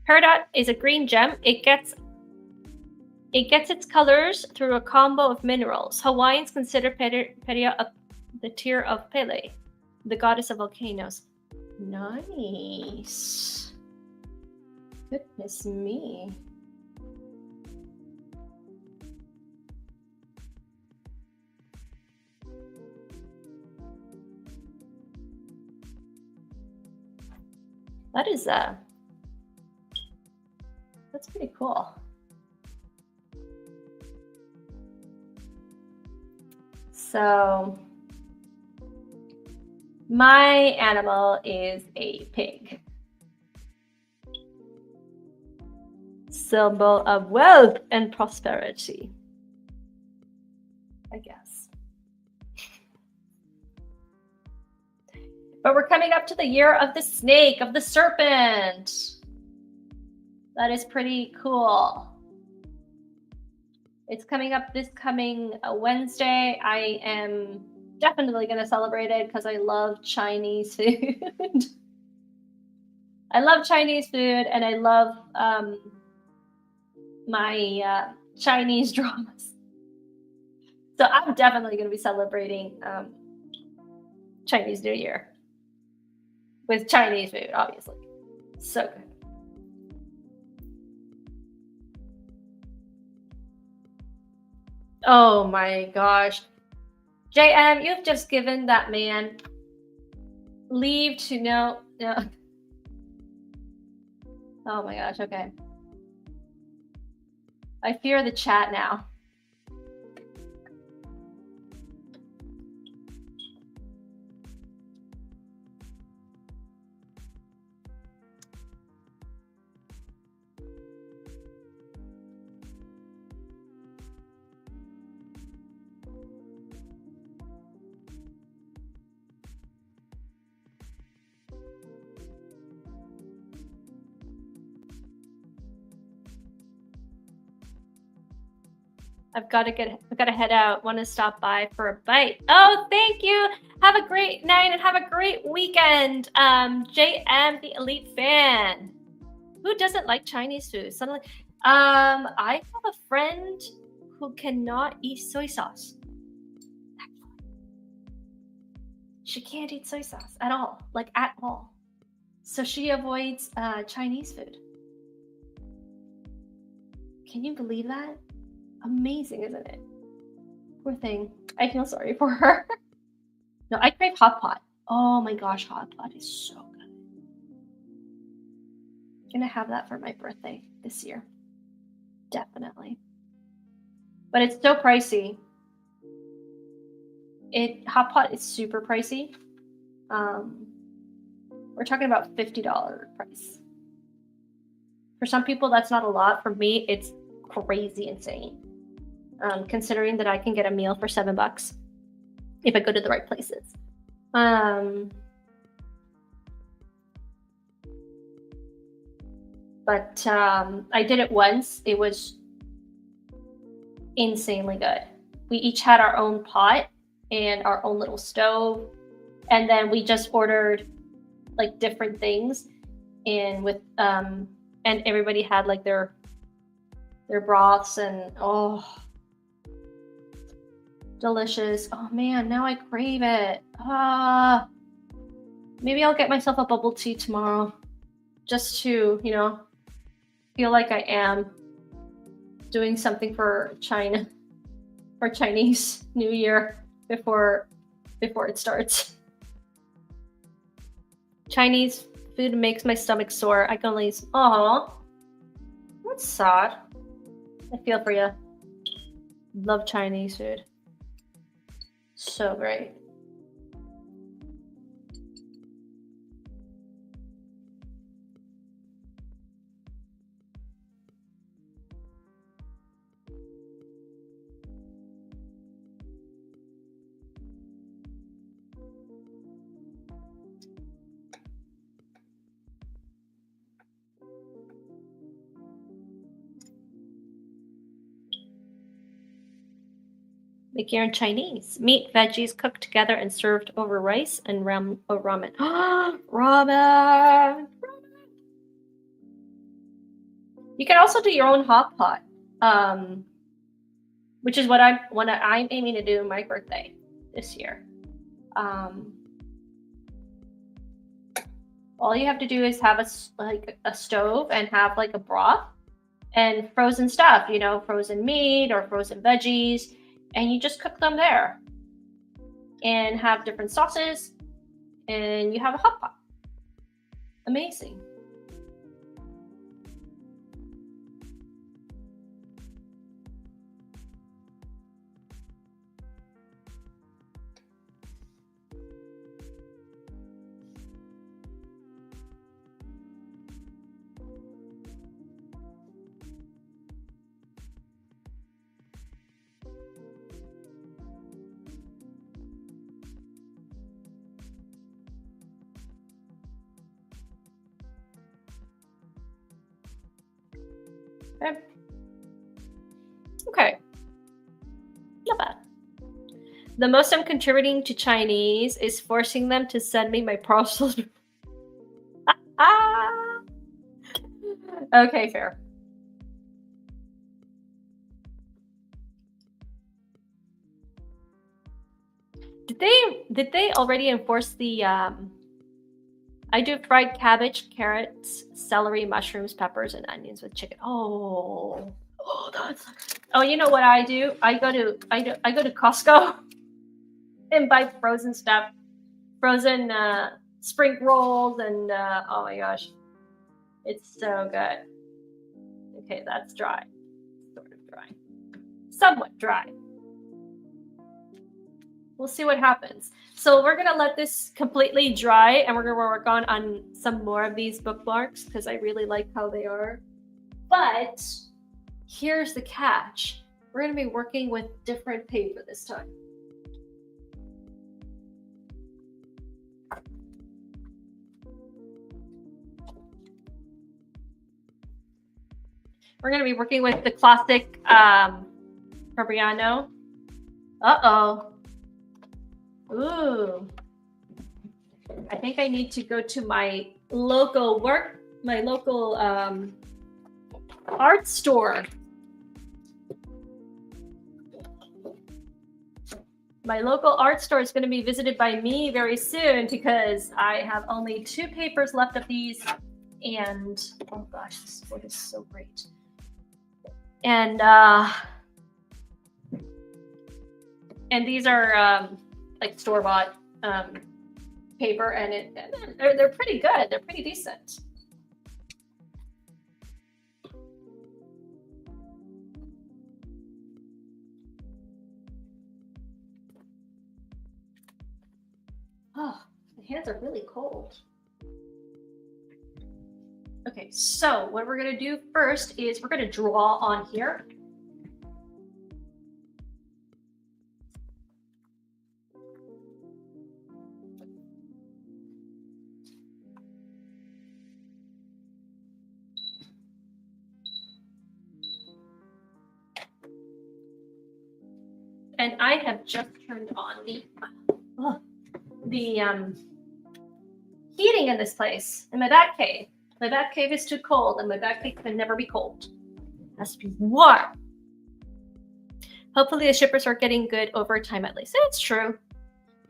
Peridot is a green gem. It gets its colors through a combo of minerals. Hawaiians consider Peridot the tear of Pele, the goddess of volcanoes. Nice. Goodness me. That is that's pretty cool. So my animal is a pig. Symbol of wealth and prosperity, I guess. But we're coming up to the year of the snake, of the serpent. That is pretty cool. It's coming up this coming Wednesday. I am definitely going to celebrate it because I love Chinese food. I love Chinese food, and I love my Chinese dramas. So I'm definitely going to be celebrating Chinese New Year with Chinese food, obviously. So good. Oh my gosh. JM, you've just given that man leave to know. No. Oh my gosh, okay. I fear the chat now. I've got to head out. Want to stop by for a bite. Oh, thank you. Have a great night and have a great weekend. JM, the elite fan. Who doesn't like Chinese food? Suddenly, I have a friend who cannot eat soy sauce. She can't eat soy sauce at all, like at all. So she avoids Chinese food. Can you believe that? Amazing, isn't it? Poor thing. I feel sorry for her. No, I crave hot pot. Oh my gosh, hot pot is so good. I'm gonna have that for my birthday this year. Definitely. But it's so pricey. Hot pot is super pricey. We're talking about $50 price. For some people, that's not a lot. For me, it's crazy insane. Considering that I can get a meal for $7 if I go to the right places. But I did it once. It was insanely good. We each had our own pot and our own little stove, and then we just ordered like different things, and with and everybody had like their broths, and oh, delicious. Oh man, now I crave it. Maybe I'll get myself a bubble tea tomorrow, just to, you know, feel like I am doing something for China, for Chinese New Year before it starts. Chinese food makes my stomach sore. I can only. Oh, that's sad. I feel for you. Love Chinese food. So great. Make your own Chinese. Meat, veggies cooked together and served over rice and ramen. Ramen! You can also do your own hot pot, which is what I'm aiming to do on my birthday this year. All you have to do is have a stove and have like a broth and frozen stuff, you know, frozen meat or frozen veggies. And you just cook them there and have different sauces, and you have a hot pot. Amazing. Okay. Not bad. The most I'm contributing to Chinese is forcing them to send me my parcels. Okay, fair. Did they already enforce the I do fried cabbage, carrots, celery, mushrooms, peppers, and onions with chicken. Oh, that's. Oh, you know what I do? I go to Costco and buy frozen stuff, frozen spring rolls, and oh my gosh, it's so good. Okay, that's dry, sort of dry, somewhat dry. We'll see what happens. So we're gonna let this completely dry, and we're gonna work on some more of these bookmarks because I really like how they are. But here's the catch. We're gonna be working with different paper this time. We're gonna be working with the classic Fabriano. Uh-oh. Ooh. I think I need to go to my local art store. My local art store is going to be visited by me very soon because I have only 2 papers left of these, and oh gosh, this board is so great. And these are like store-bought paper, and they're pretty good. They're pretty decent. Oh, my hands are really cold. Okay, so what we're gonna do first is we're gonna draw on here. And I have just turned on the heating in this place, in my back cave. My back cave is too cold, and my back cave can never be cold. It has to be warm. Hopefully the shippers are getting good over time at least. It's true.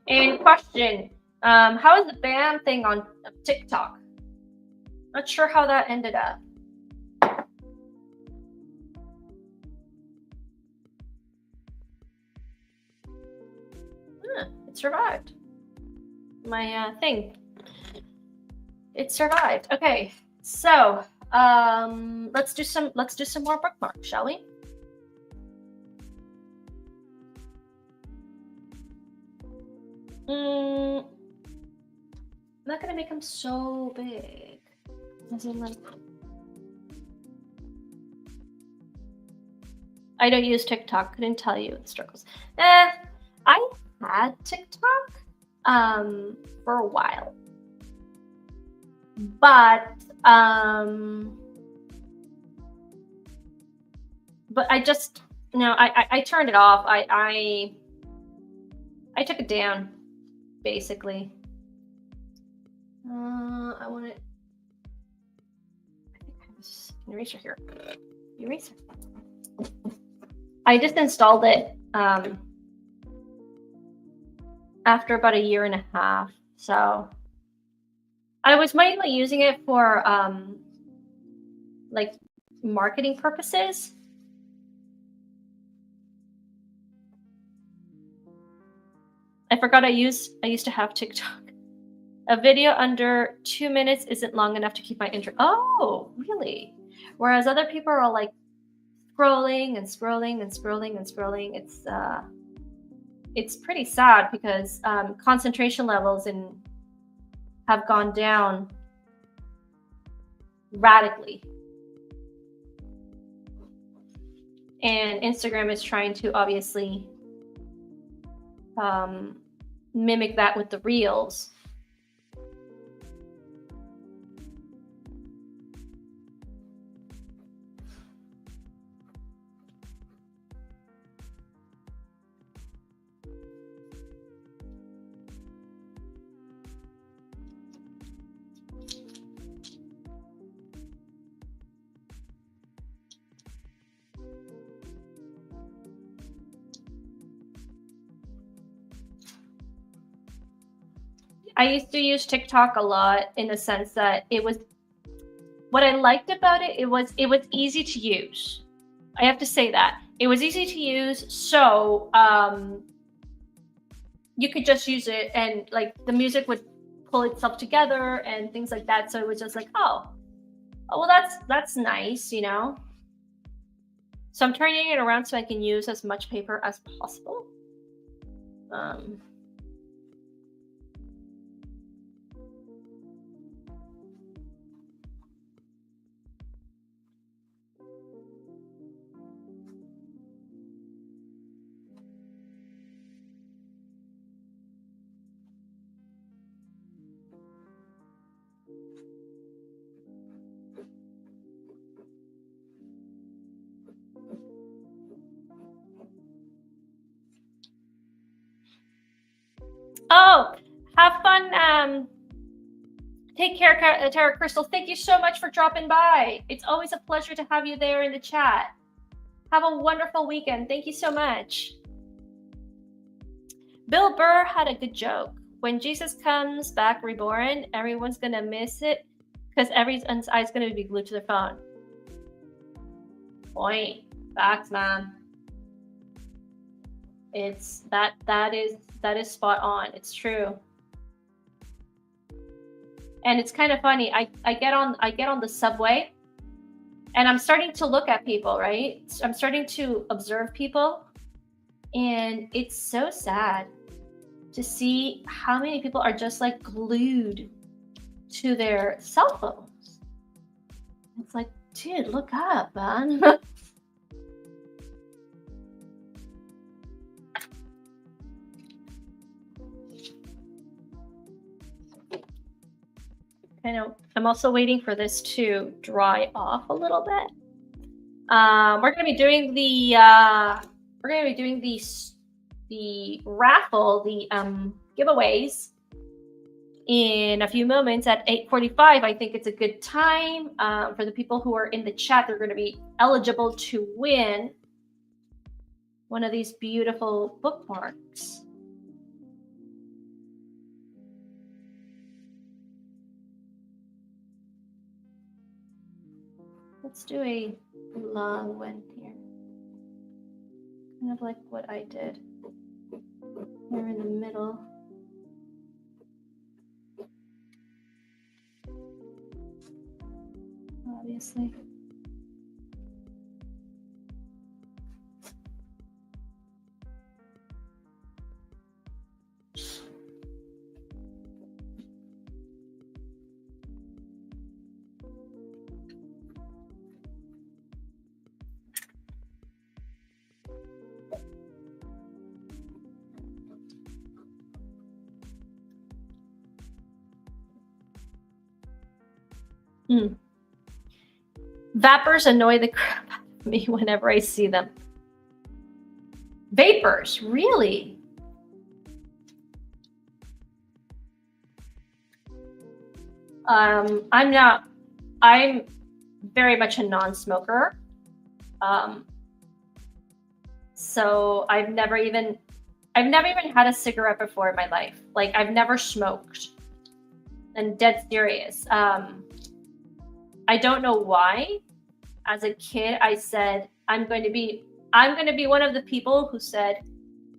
And question, how is the ban thing on TikTok? Not sure how that ended up. It survived. My thing. It survived. Okay, so let's do some more bookmarks, shall we? I'm not gonna make them so big. As in, like, I don't use TikTok. Couldn't tell you the struggles. I had TikTok for a while, but I just I turned it off. I took it down, basically. I want it. I think I have an eraser here. Eraser. I just installed it after about 1.5 years. So I was mainly using it for like marketing purposes. I forgot I used to have TikTok. A video under 2 minutes isn't long enough to keep my interest. Oh, really? Whereas other people are like scrolling and scrolling and scrolling and scrolling. It's pretty sad because concentration levels have gone down radically. And Instagram is trying to obviously mimic that with the reels. I used to use TikTok a lot in the sense that what I liked about it, it was easy to use. I have to say that. It was easy to use, so you could just use it and like the music would pull itself together and things like that. So it was just like, oh well, that's nice, you know? So I'm turning it around so I can use as much paper as possible. Oh, have fun. Take care, Tara Crystal. Thank you so much for dropping by. It's always a pleasure to have you there in the chat. Have a wonderful weekend. Thank you so much. Bill Burr had a good joke. When Jesus comes back reborn, everyone's going to miss it because everyone's eyes going to be glued to their phone. Point. Facts, man. It's that is spot on. It's true. And it's kind of funny. I get on the subway and I'm starting to look at people, right? I'm starting to observe people, and it's so sad. to see how many people are just like glued to their cell phones. It's like, dude, look up, man. I'm also waiting for this to dry off a little bit. We're gonna be doing the raffle, the giveaways in a few moments at 8:45. I think it's a good time for the people who are in the chat. They're going to be eligible to win one of these beautiful bookmarks. Let's do a long one here. Kind of like what I did here in the middle. Obviously. Vapors annoy the crap out of me whenever I see them. Vapors, really? I'm very much a non-smoker. So I've never even had a cigarette before in my life. Like, I've never smoked. And dead serious. I don't know why. As a kid, I said I'm going to be one of the people who said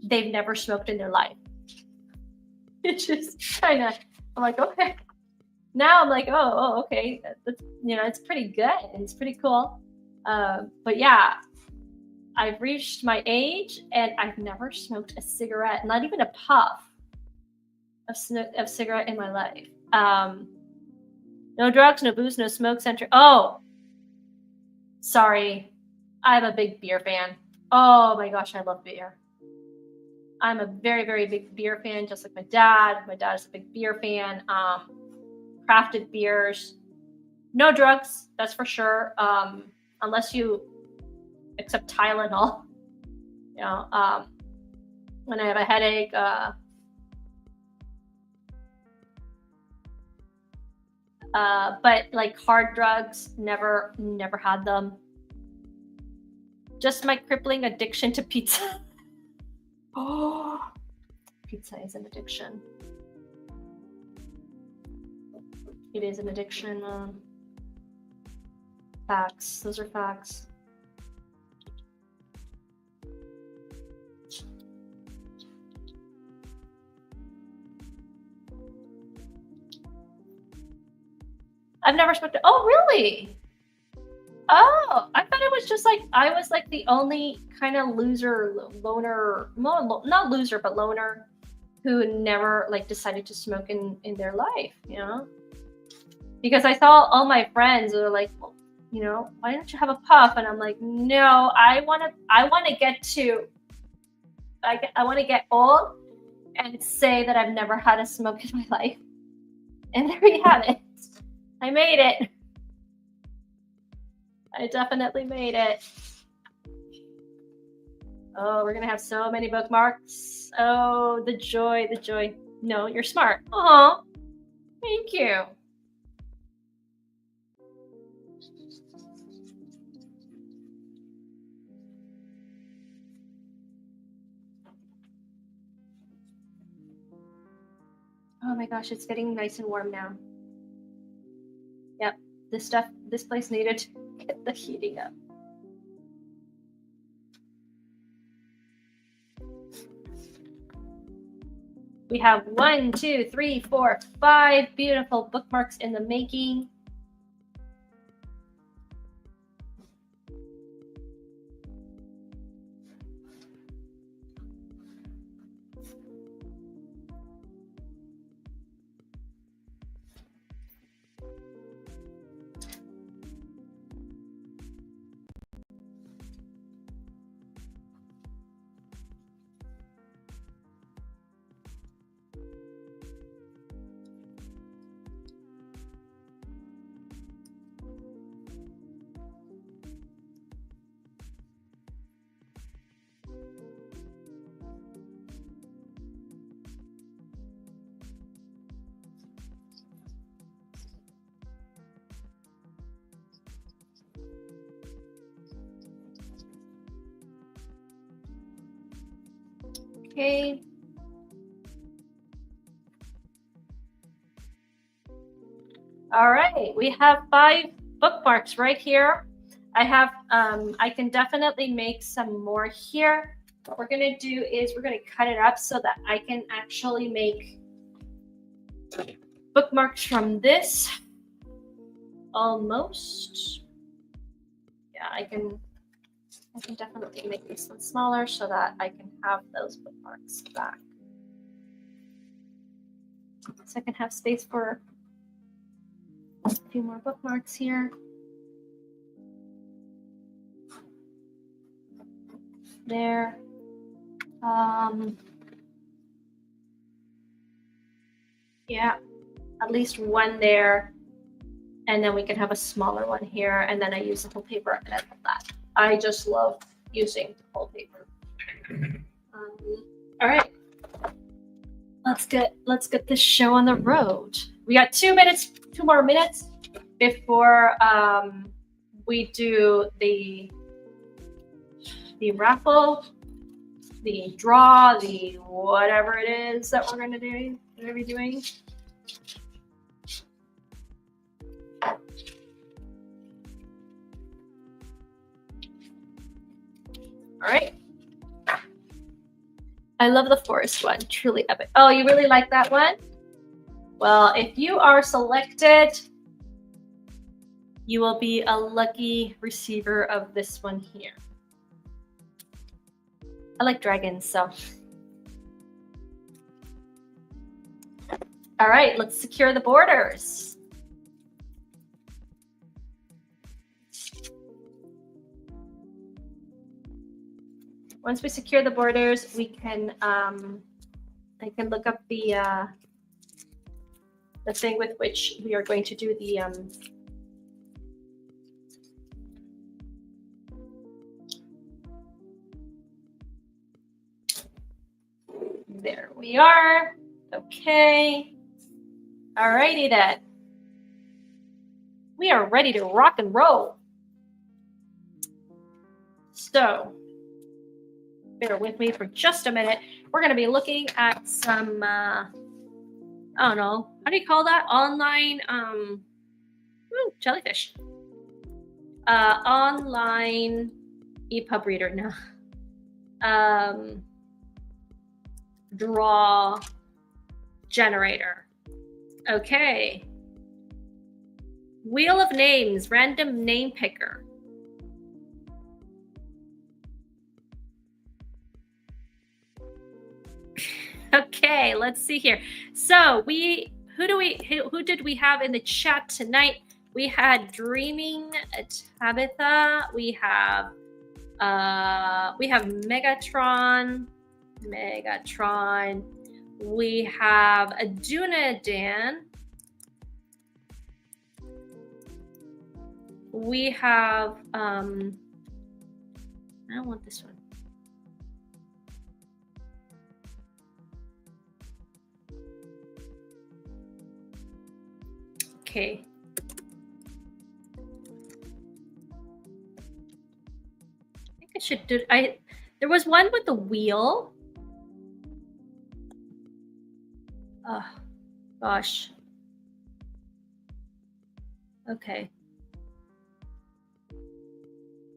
they've never smoked in their life. It's just kind of, I'm like, okay. Now I'm like, oh, okay. That's, it's pretty good. It's pretty cool. But yeah, I've reached my age and I've never smoked a cigarette, not even a puff of cigarette in my life. No drugs, no booze, no smoke center. Oh, sorry. I'm a big beer fan. Oh my gosh, I love beer. I'm a very, very big beer fan, just like my dad. My dad is a big beer fan. Crafted beers. No drugs, that's for sure. Unless you accept Tylenol. When I have a headache, but like hard drugs, never had them. Just my crippling addiction to pizza. Oh, pizza is an addiction. It is an addiction. Facts. Those are facts. I've never smoked. Oh, really? Oh, I thought it was just like I was like the only kind of loner, not loser, but loner, who never like decided to smoke in their life, Because I saw all my friends who were like, well, why don't you have a puff? And I'm like, no, I want to get old and say that I've never had a smoke in my life. And there you have it. I made it. I definitely made it. Oh, we're gonna have so many bookmarks. Oh, the joy, the joy. No, you're smart. Oh, thank you. Oh my gosh, it's getting nice and warm now. Yep, this place needed to get the heating up. We have 1, 2, 3, 4, 5 beautiful bookmarks in the making. Okay. All right, we have 5 bookmarks right here. I can definitely make some more here. What we're gonna do is we're gonna cut it up so that I can actually make bookmarks from this. Almost. Yeah, I can definitely make this one smaller so that I can have those bookmarks back. So I can have space for a few more bookmarks here. There. Yeah, at least one there. And then we can have a smaller one here. And then I use the whole paper and I love that. I just love using the whole paper. All right. Let's get this show on the road. We got 2 more minutes before we do the raffle, the draw, the whatever it is that we're gonna be doing. All right. I love the forest one, truly epic. Oh, you really like that one? Well, if you are selected, you will be a lucky receiver of this one here. I like dragons, so. All right, let's secure the borders. Once we secure the borders, we can I can look up the thing with which we are going to do the there we are. Okay. Alrighty then. We are ready to rock and roll. So bear with me for just a minute. We're going to be looking at some, I don't know, how do you call that? Online, jellyfish. Online EPUB reader, no. Draw generator. Okay. Wheel of names, random name picker. Okay, let's see here. So who did we have in the chat tonight? We had Dreaming Tabitha. We have Megatron. We have Aduna Dan. We have I don't want this one. Okay. I think I should do there was one with the wheel. Oh gosh. Okay.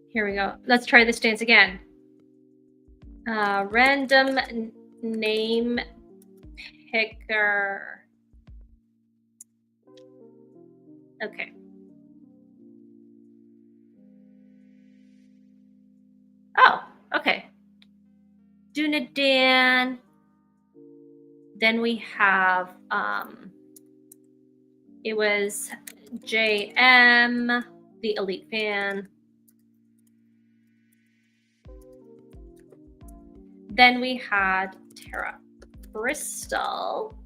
Here we go. Let's try this dance again. Random name picker. Okay. Oh, okay. Dunadan. Then we have it was JM, the elite fan. Then we had Tara Bristol.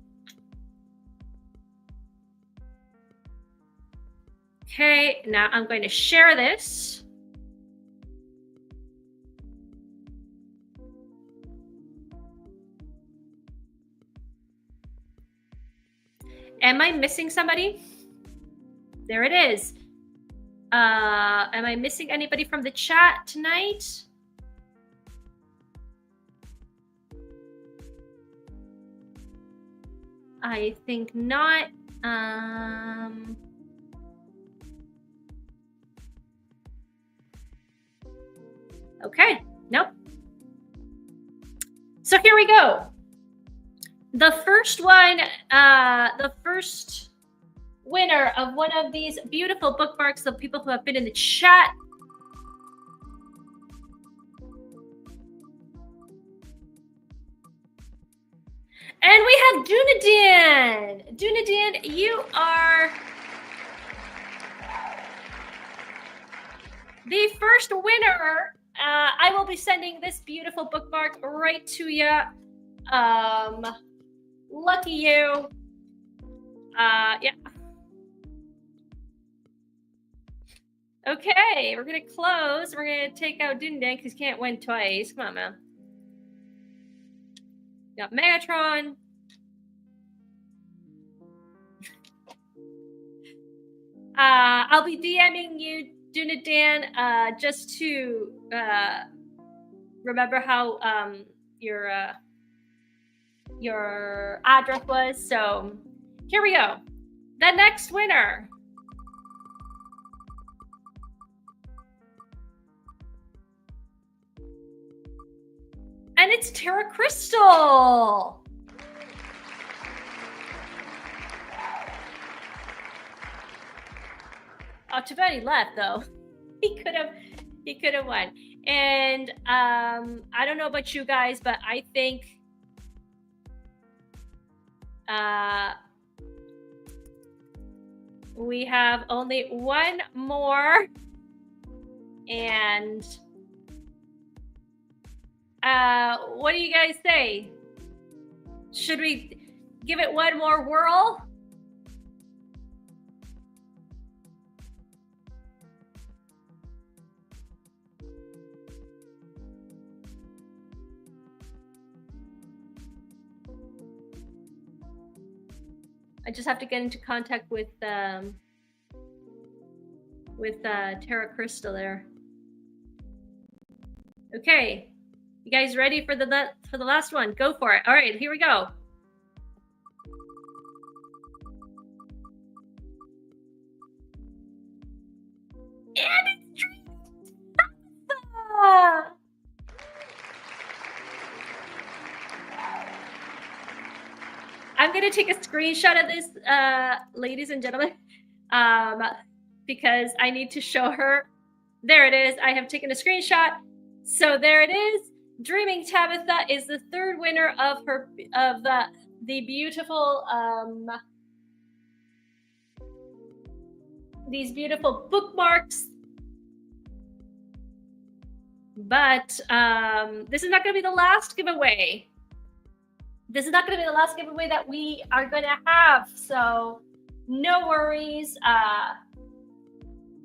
Okay, now I'm going to share this. Am I missing somebody? There it is. Am I missing anybody from the chat tonight? I think not. Okay, nope. So here we go. The first one, the first winner of one of these beautiful bookmarks of people who have been in the chat. And we have Dunadan. Dunadan, you are the first winner. I will be sending this beautiful bookmark right to you. Lucky you. Yeah. Okay, we're gonna close. We're gonna take out Dunadan because he can't win twice. Come on, man. Got Megatron. I'll be DMing you, Dunadan, just to remember how your address was. So here we go. The next winner. And it's Terra Crystal. Oh, too bad he left though. He could have won. And I don't know about you guys, but I think we have only one more. And what do you guys say? Should we give it one more whirl? I just have to get into contact with Terra Crystal there. Okay, you guys ready for the last one? Go for it. All right, here we go. And it's I'm going to take a screenshot of this, ladies and gentlemen, because I need to show her. There it is. I have taken a screenshot. So there it is. Dreaming Tabitha is the third winner of the beautiful these beautiful bookmarks. But this is not going to be the last giveaway. This is not going to be the last giveaway that we are going to have. So no worries.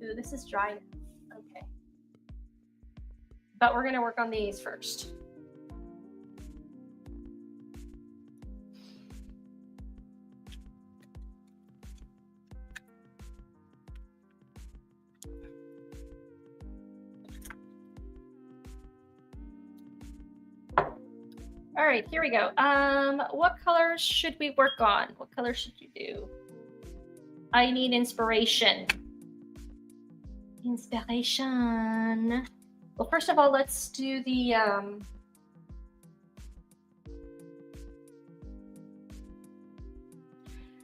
Ooh, this is dry. Okay. But we're going to work on these first. All right, here we go. What colors should we work on? What color should you do? I need inspiration. Inspiration. Well, first of all, let's do the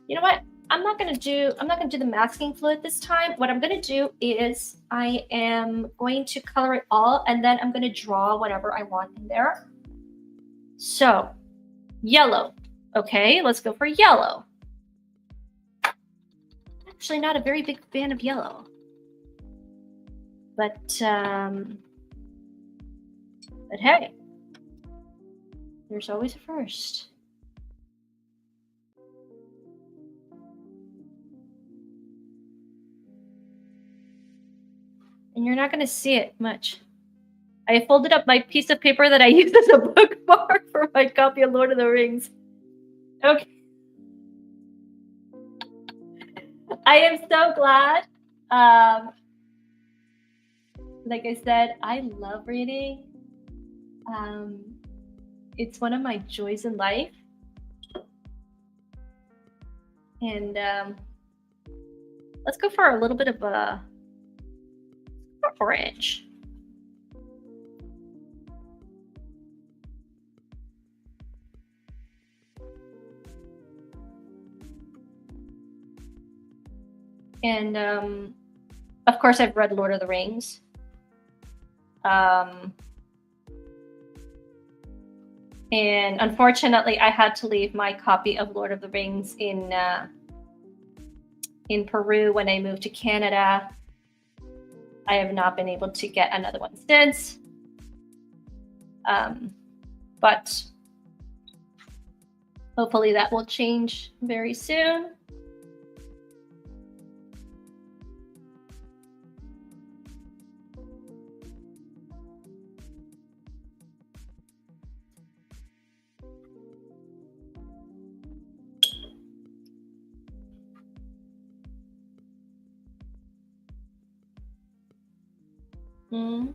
you know what? I'm not gonna do the masking fluid this time. What I'm gonna do is I am going to color it all, and then I'm gonna draw whatever I want in there. So, yellow. Okay, let's go for yellow. Actually, not a very big fan of yellow. But hey, there's always a first. And you're not going to see it much. I folded up my piece of paper that I used as a bookmark for my copy of Lord of the Rings. Okay. I am so glad. Like I said, I love reading. It's one of my joys in life. And let's go for a little bit of a orange. And of course, I've read Lord of the Rings. And unfortunately, I had to leave my copy of Lord of the Rings in Peru when I moved to Canada. I have not been able to get another one since. But hopefully that will change very soon. Mm.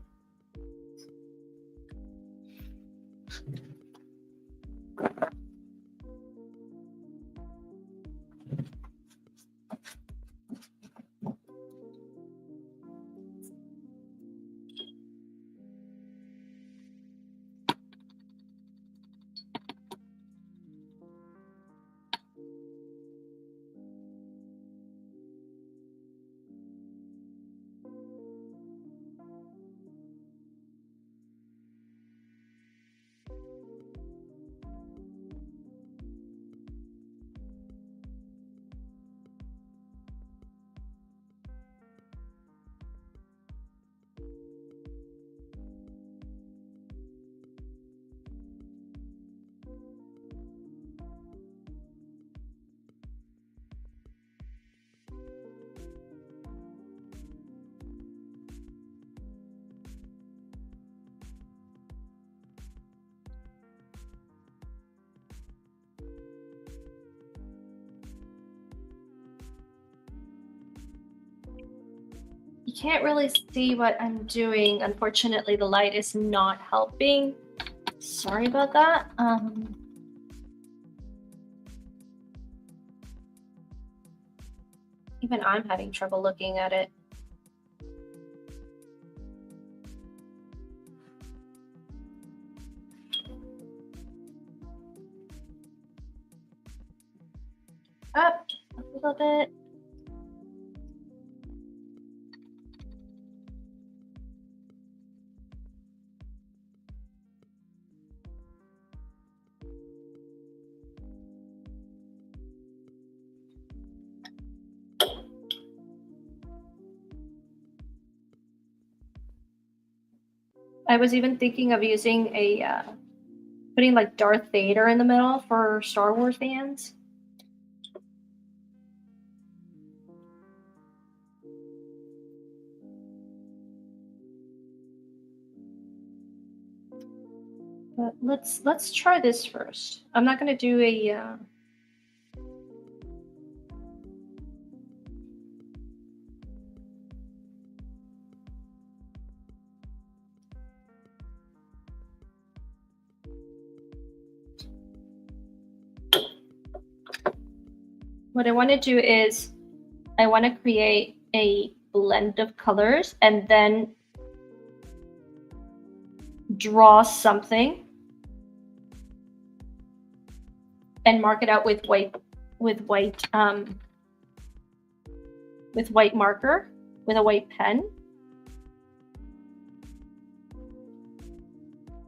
You can't really see what I'm doing. Unfortunately, the light is not helping. Sorry about that. Even I'm having trouble looking at it. Up a little bit. I was even thinking of using putting like Darth Vader in the middle for Star Wars fans. But let's try this first. I'm not gonna do a what I want to do is I want to create a blend of colors and then draw something and mark it out with white marker with a white pen.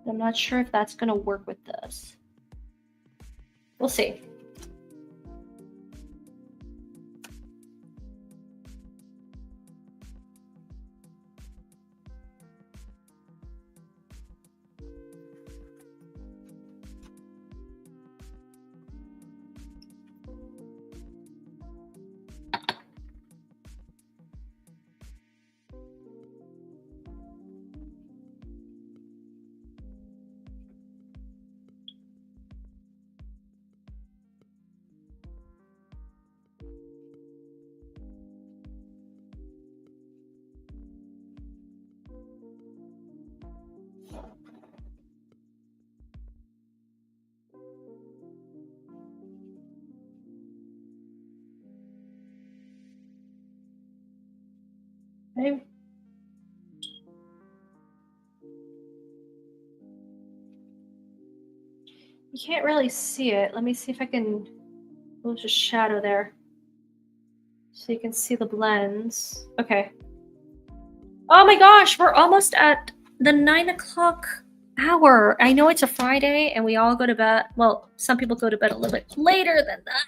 I'm not sure if that's going to work with this. We'll see. Okay. You can't really see it. Let me see if I can. There's a shadow there, so you can see the blends. Okay. Oh my gosh, we're almost at the 9 o'clock hour. I know it's a Friday and we all go to bed. Well, some people go to bed a little bit later than that.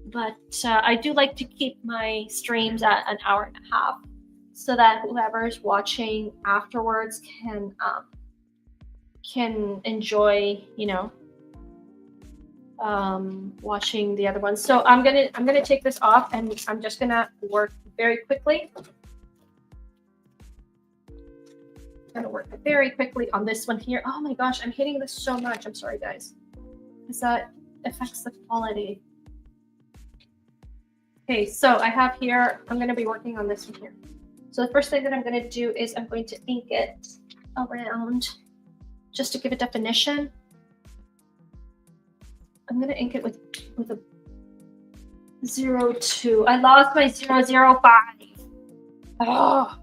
But I do like to keep my streams at an hour and a half so that whoever's watching afterwards can enjoy, you know, watching the other ones. So I'm gonna take this off and I'm just gonna work very quickly. I'm gonna work very quickly on this one here. Oh my gosh, I'm hitting this so much. I'm sorry, guys, because that affects the quality. Okay, so I have here, I'm gonna be working on this one here. So the first thing that I'm gonna do is I'm going to ink it around just to give it definition. I'm gonna ink it with a 02. I lost my 005. Oh,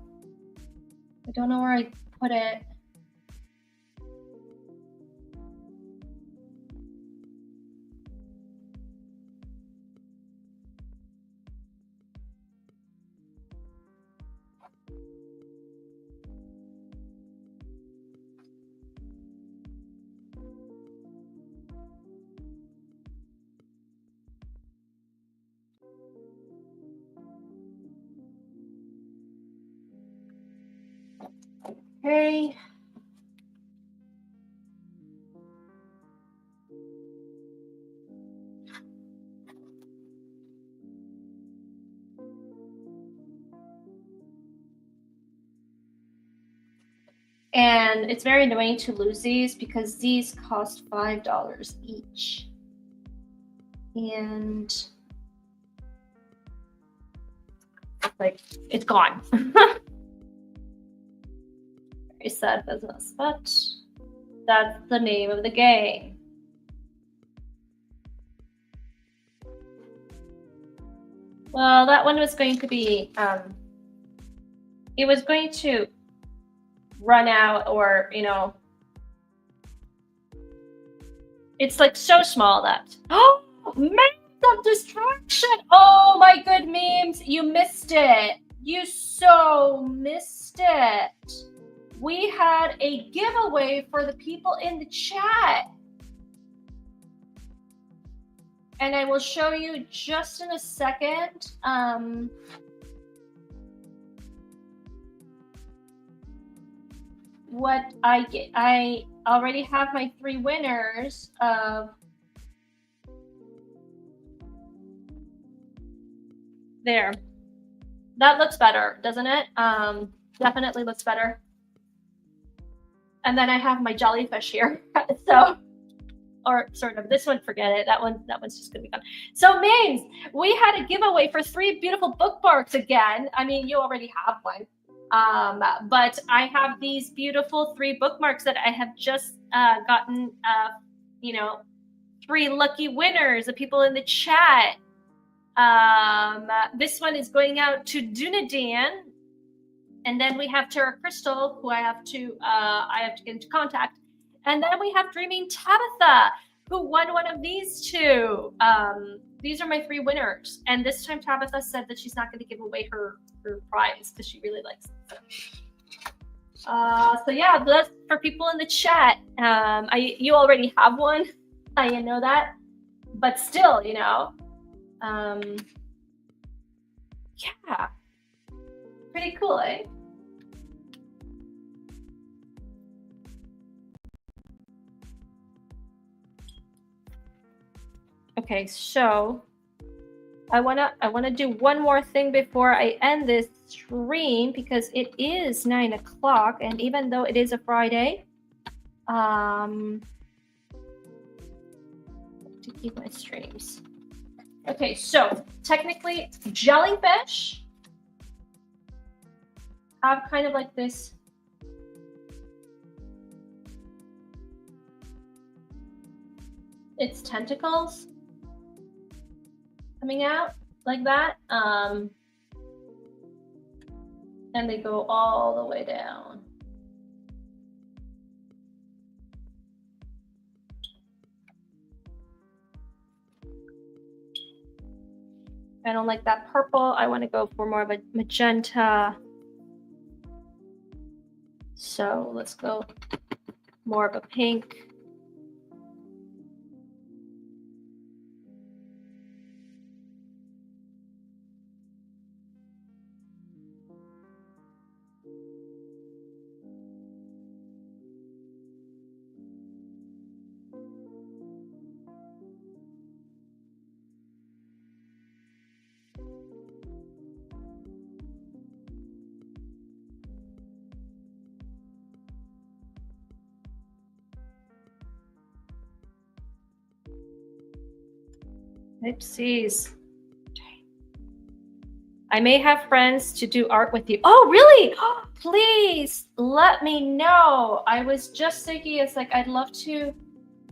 I don't know where I put it. Okay. And it's very annoying to lose these because these cost $5 each. And like, it's gone. Very sad business, but that's the name of the game. Well, that one was going to be, it was going to run out, or, you know, it's like so small that, oh, memes of destruction. Oh my good memes, you missed it. You so missed it. We had a giveaway for the people in the chat. And I will show you just in a second. What I get. I already have my 3 winners of there. That looks better, doesn't it? Definitely looks better. And then I have my jellyfish here. So, or sort of, this one, forget it. That one's just gonna be gone. So memes, we had a giveaway for 3 beautiful bookmarks again. I mean, you already have one. But I have these beautiful 3 bookmarks that I have just gotten, you know, 3 lucky winners, the people in the chat. This one is going out to Dunedin, and then we have Tara Crystal, who I have to get into contact, and then we have Dreaming Tabitha, who won one of these 2. These are my 3 winners, and this time Tabitha said that she's not going to give away her prize because she really likes it. So yeah, that's for people in the chat. You already have one, I know that, but still, you know, yeah, pretty cool, eh? Okay, so I wanna do one more thing before I end this stream because it is 9 o'clock, and even though it is a Friday, to keep my streams. Okay, so technically, jellyfish have kind of like this. Its tentacles coming out like that. And they go all the way down. I don't like that purple. I want to go for more of a magenta. So let's go more of a pink. Oopsies. I may have friends to do art with you. Oh, really? Please let me know. I was just thinking, it's like, I'd love to,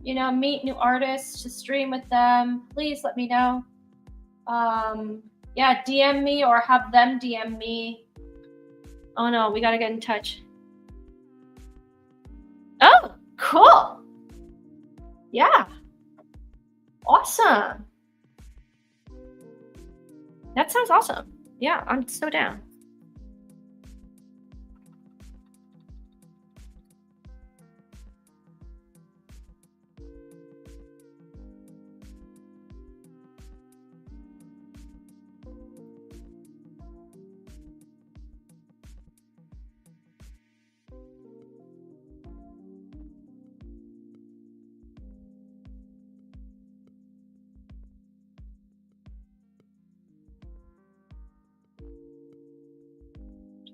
you know, meet new artists to stream with them. Please let me know. Yeah, DM me or have them DM me. Oh no, we gotta get in touch. Oh, cool. Yeah. Awesome. That sounds awesome. Yeah, I'm so down.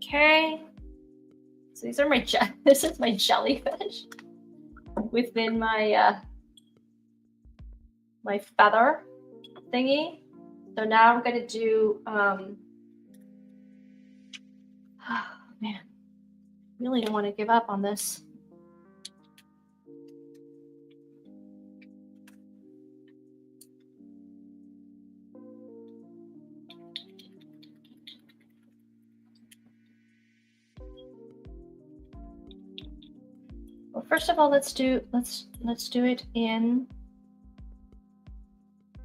Okay. So these are my this is my jellyfish within my my feather thingy. So now I'm gonna do oh man, really don't want to give up on this. Well, first of all, let's do it in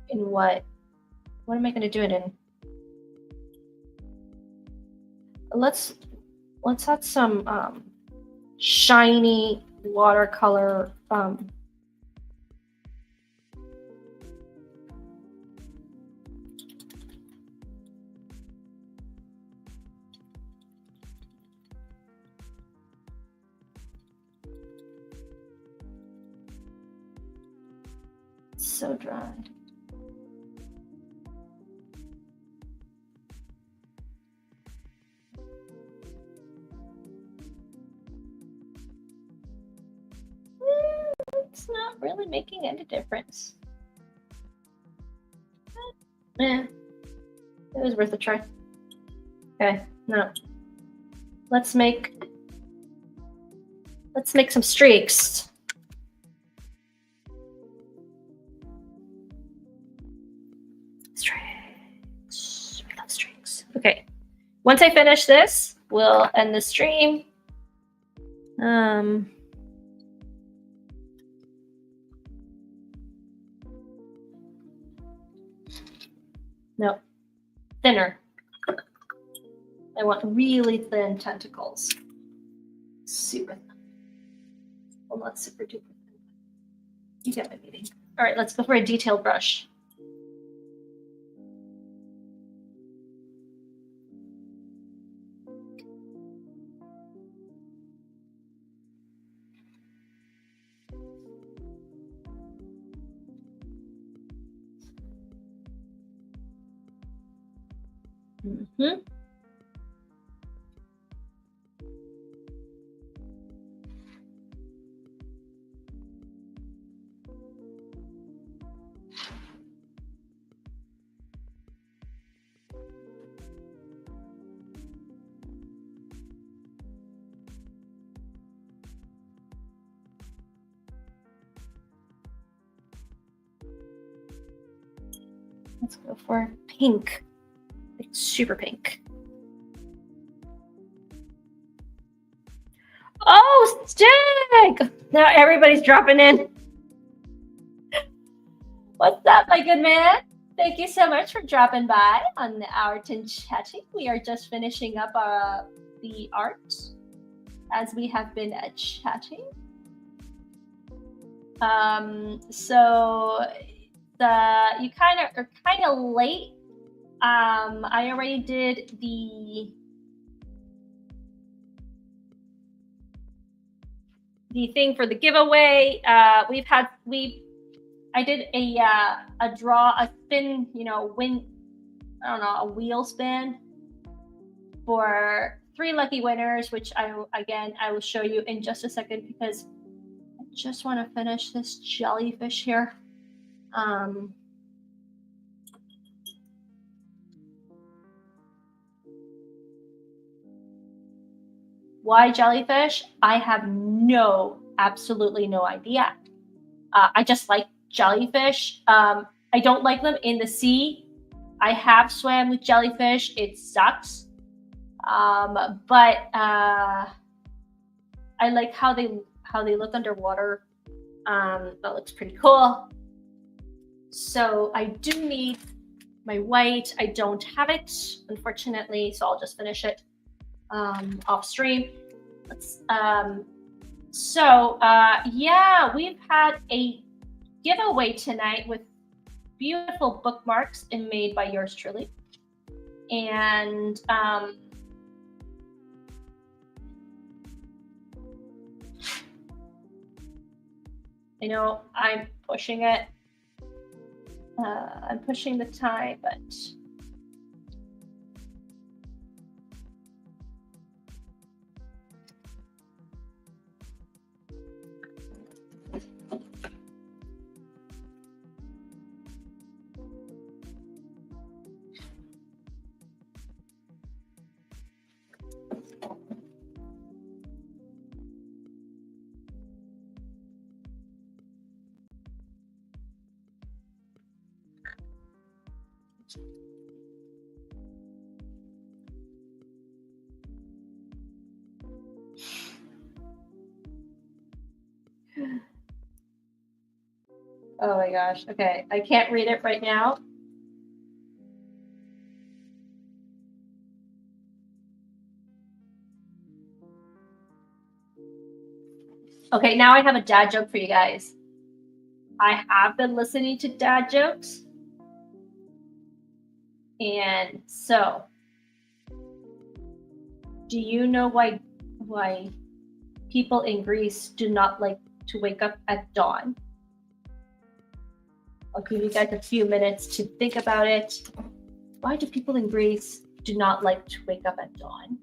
what? What am I going to do it in? Let's add some shiny watercolor so dry. It's not really making any difference. Eh, it was worth a try. Okay, now let's make some streaks. Streaks. We love streaks. Okay. Once I finish this, we'll end the stream. No, thinner. I want really thin tentacles. Super thin. Well, not super duper thin. You get my meaning. All right, let's go for a detailed brush. Mm-hmm. Let's go for pink, like super pink. Jack! Now everybody's dropping in. What's up, my good man? Thank you so much for dropping by on the Hourton Chatting. We are just finishing up the art as we have been chatting. So you are kind of late. I already did the thing for the giveaway. I did a draw, a spin, a wheel spin for 3 lucky winners, which I will show you in just a second because I just want to finish this jellyfish here. Why jellyfish? I have absolutely no idea. I just like jellyfish. I don't like them in the sea. I have swam with jellyfish. It sucks. But I like how they look underwater. That looks pretty cool. So I do need my white. I don't have it, unfortunately, so I'll just finish it off stream. Yeah, we've had a giveaway tonight with beautiful bookmarks and made by yours truly. And I'm pushing it. I'm pushing the time, but oh my gosh. Okay, I can't read it right now. Okay, now I have a dad joke for you guys. I have been listening to dad jokes. And so, do you know why people in Greece do not like to wake up at dawn? I'll give you guys a few minutes to think about it. Why do people in Greece do not like to wake up at dawn?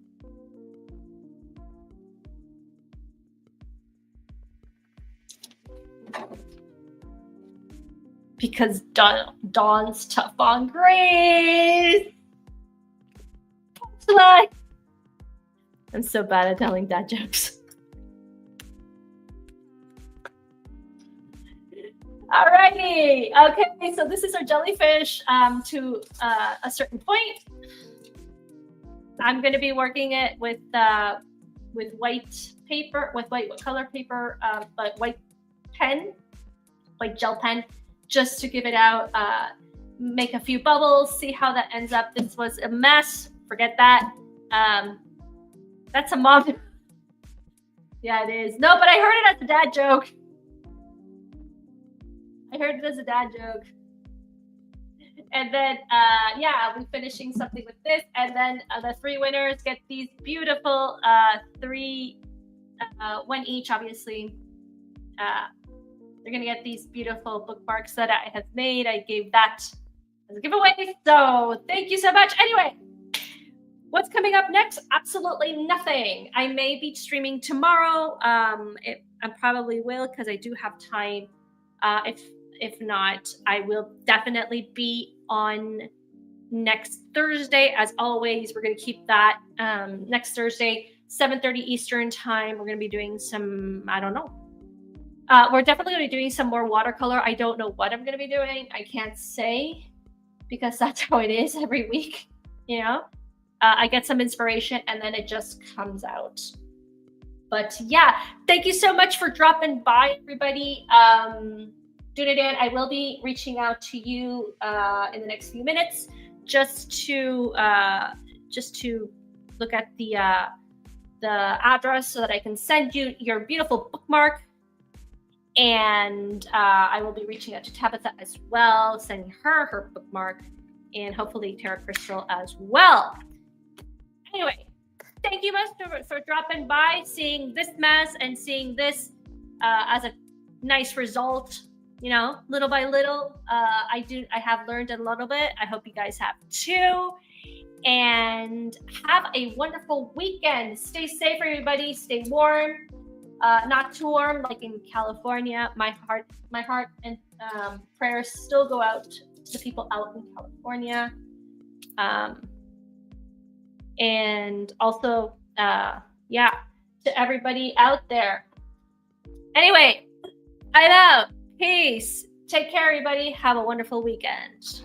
Because dawn's tough on Greece. Punchline. I'm so bad at telling dad jokes. Alrighty. Okay, so this is our jellyfish to a certain point. I'm going to be working it with white paper, with white color paper, but white gel pen, just to give it out, make a few bubbles, see how that ends up. This was a mess. Forget that. That's a mom. Yeah, it is. No, but I heard it as a dad joke. And then, yeah, I'll be finishing something with this. And then the 3 winners get these beautiful 3, 1 each, obviously. They're going to get these beautiful bookmarks that I have made. I gave that as a giveaway. So thank you so much. Anyway, what's coming up next? Absolutely nothing. I may be streaming tomorrow. I probably will because I do have time. If not, I will definitely be on next Thursday. As always, we're going to keep that next Thursday, 7:30 Eastern time. We're going to be doing some, I don't know. We're definitely going to be doing some more watercolor. I don't know what I'm going to be doing. I can't say because that's how it is every week. I get some inspiration and then it just comes out. But yeah, thank you so much for dropping by, everybody. Dunadan, I will be reaching out to you in the next few minutes just to look at the address so that I can send you your beautiful bookmark. And I will be reaching out to Tabitha as well, sending her bookmark, and hopefully Tara Crystal as well. Anyway, thank you much for dropping by, seeing this mess and seeing this as a nice result. You know, little by little, I have learned a little bit. I hope you guys have too. And have a wonderful weekend. Stay safe, everybody. Stay warm. Not too warm, like in California. My heart and prayers still go out to the people out in California. And also, to everybody out there. Anyway, I'm out. Peace. Take care, everybody. Have a wonderful weekend.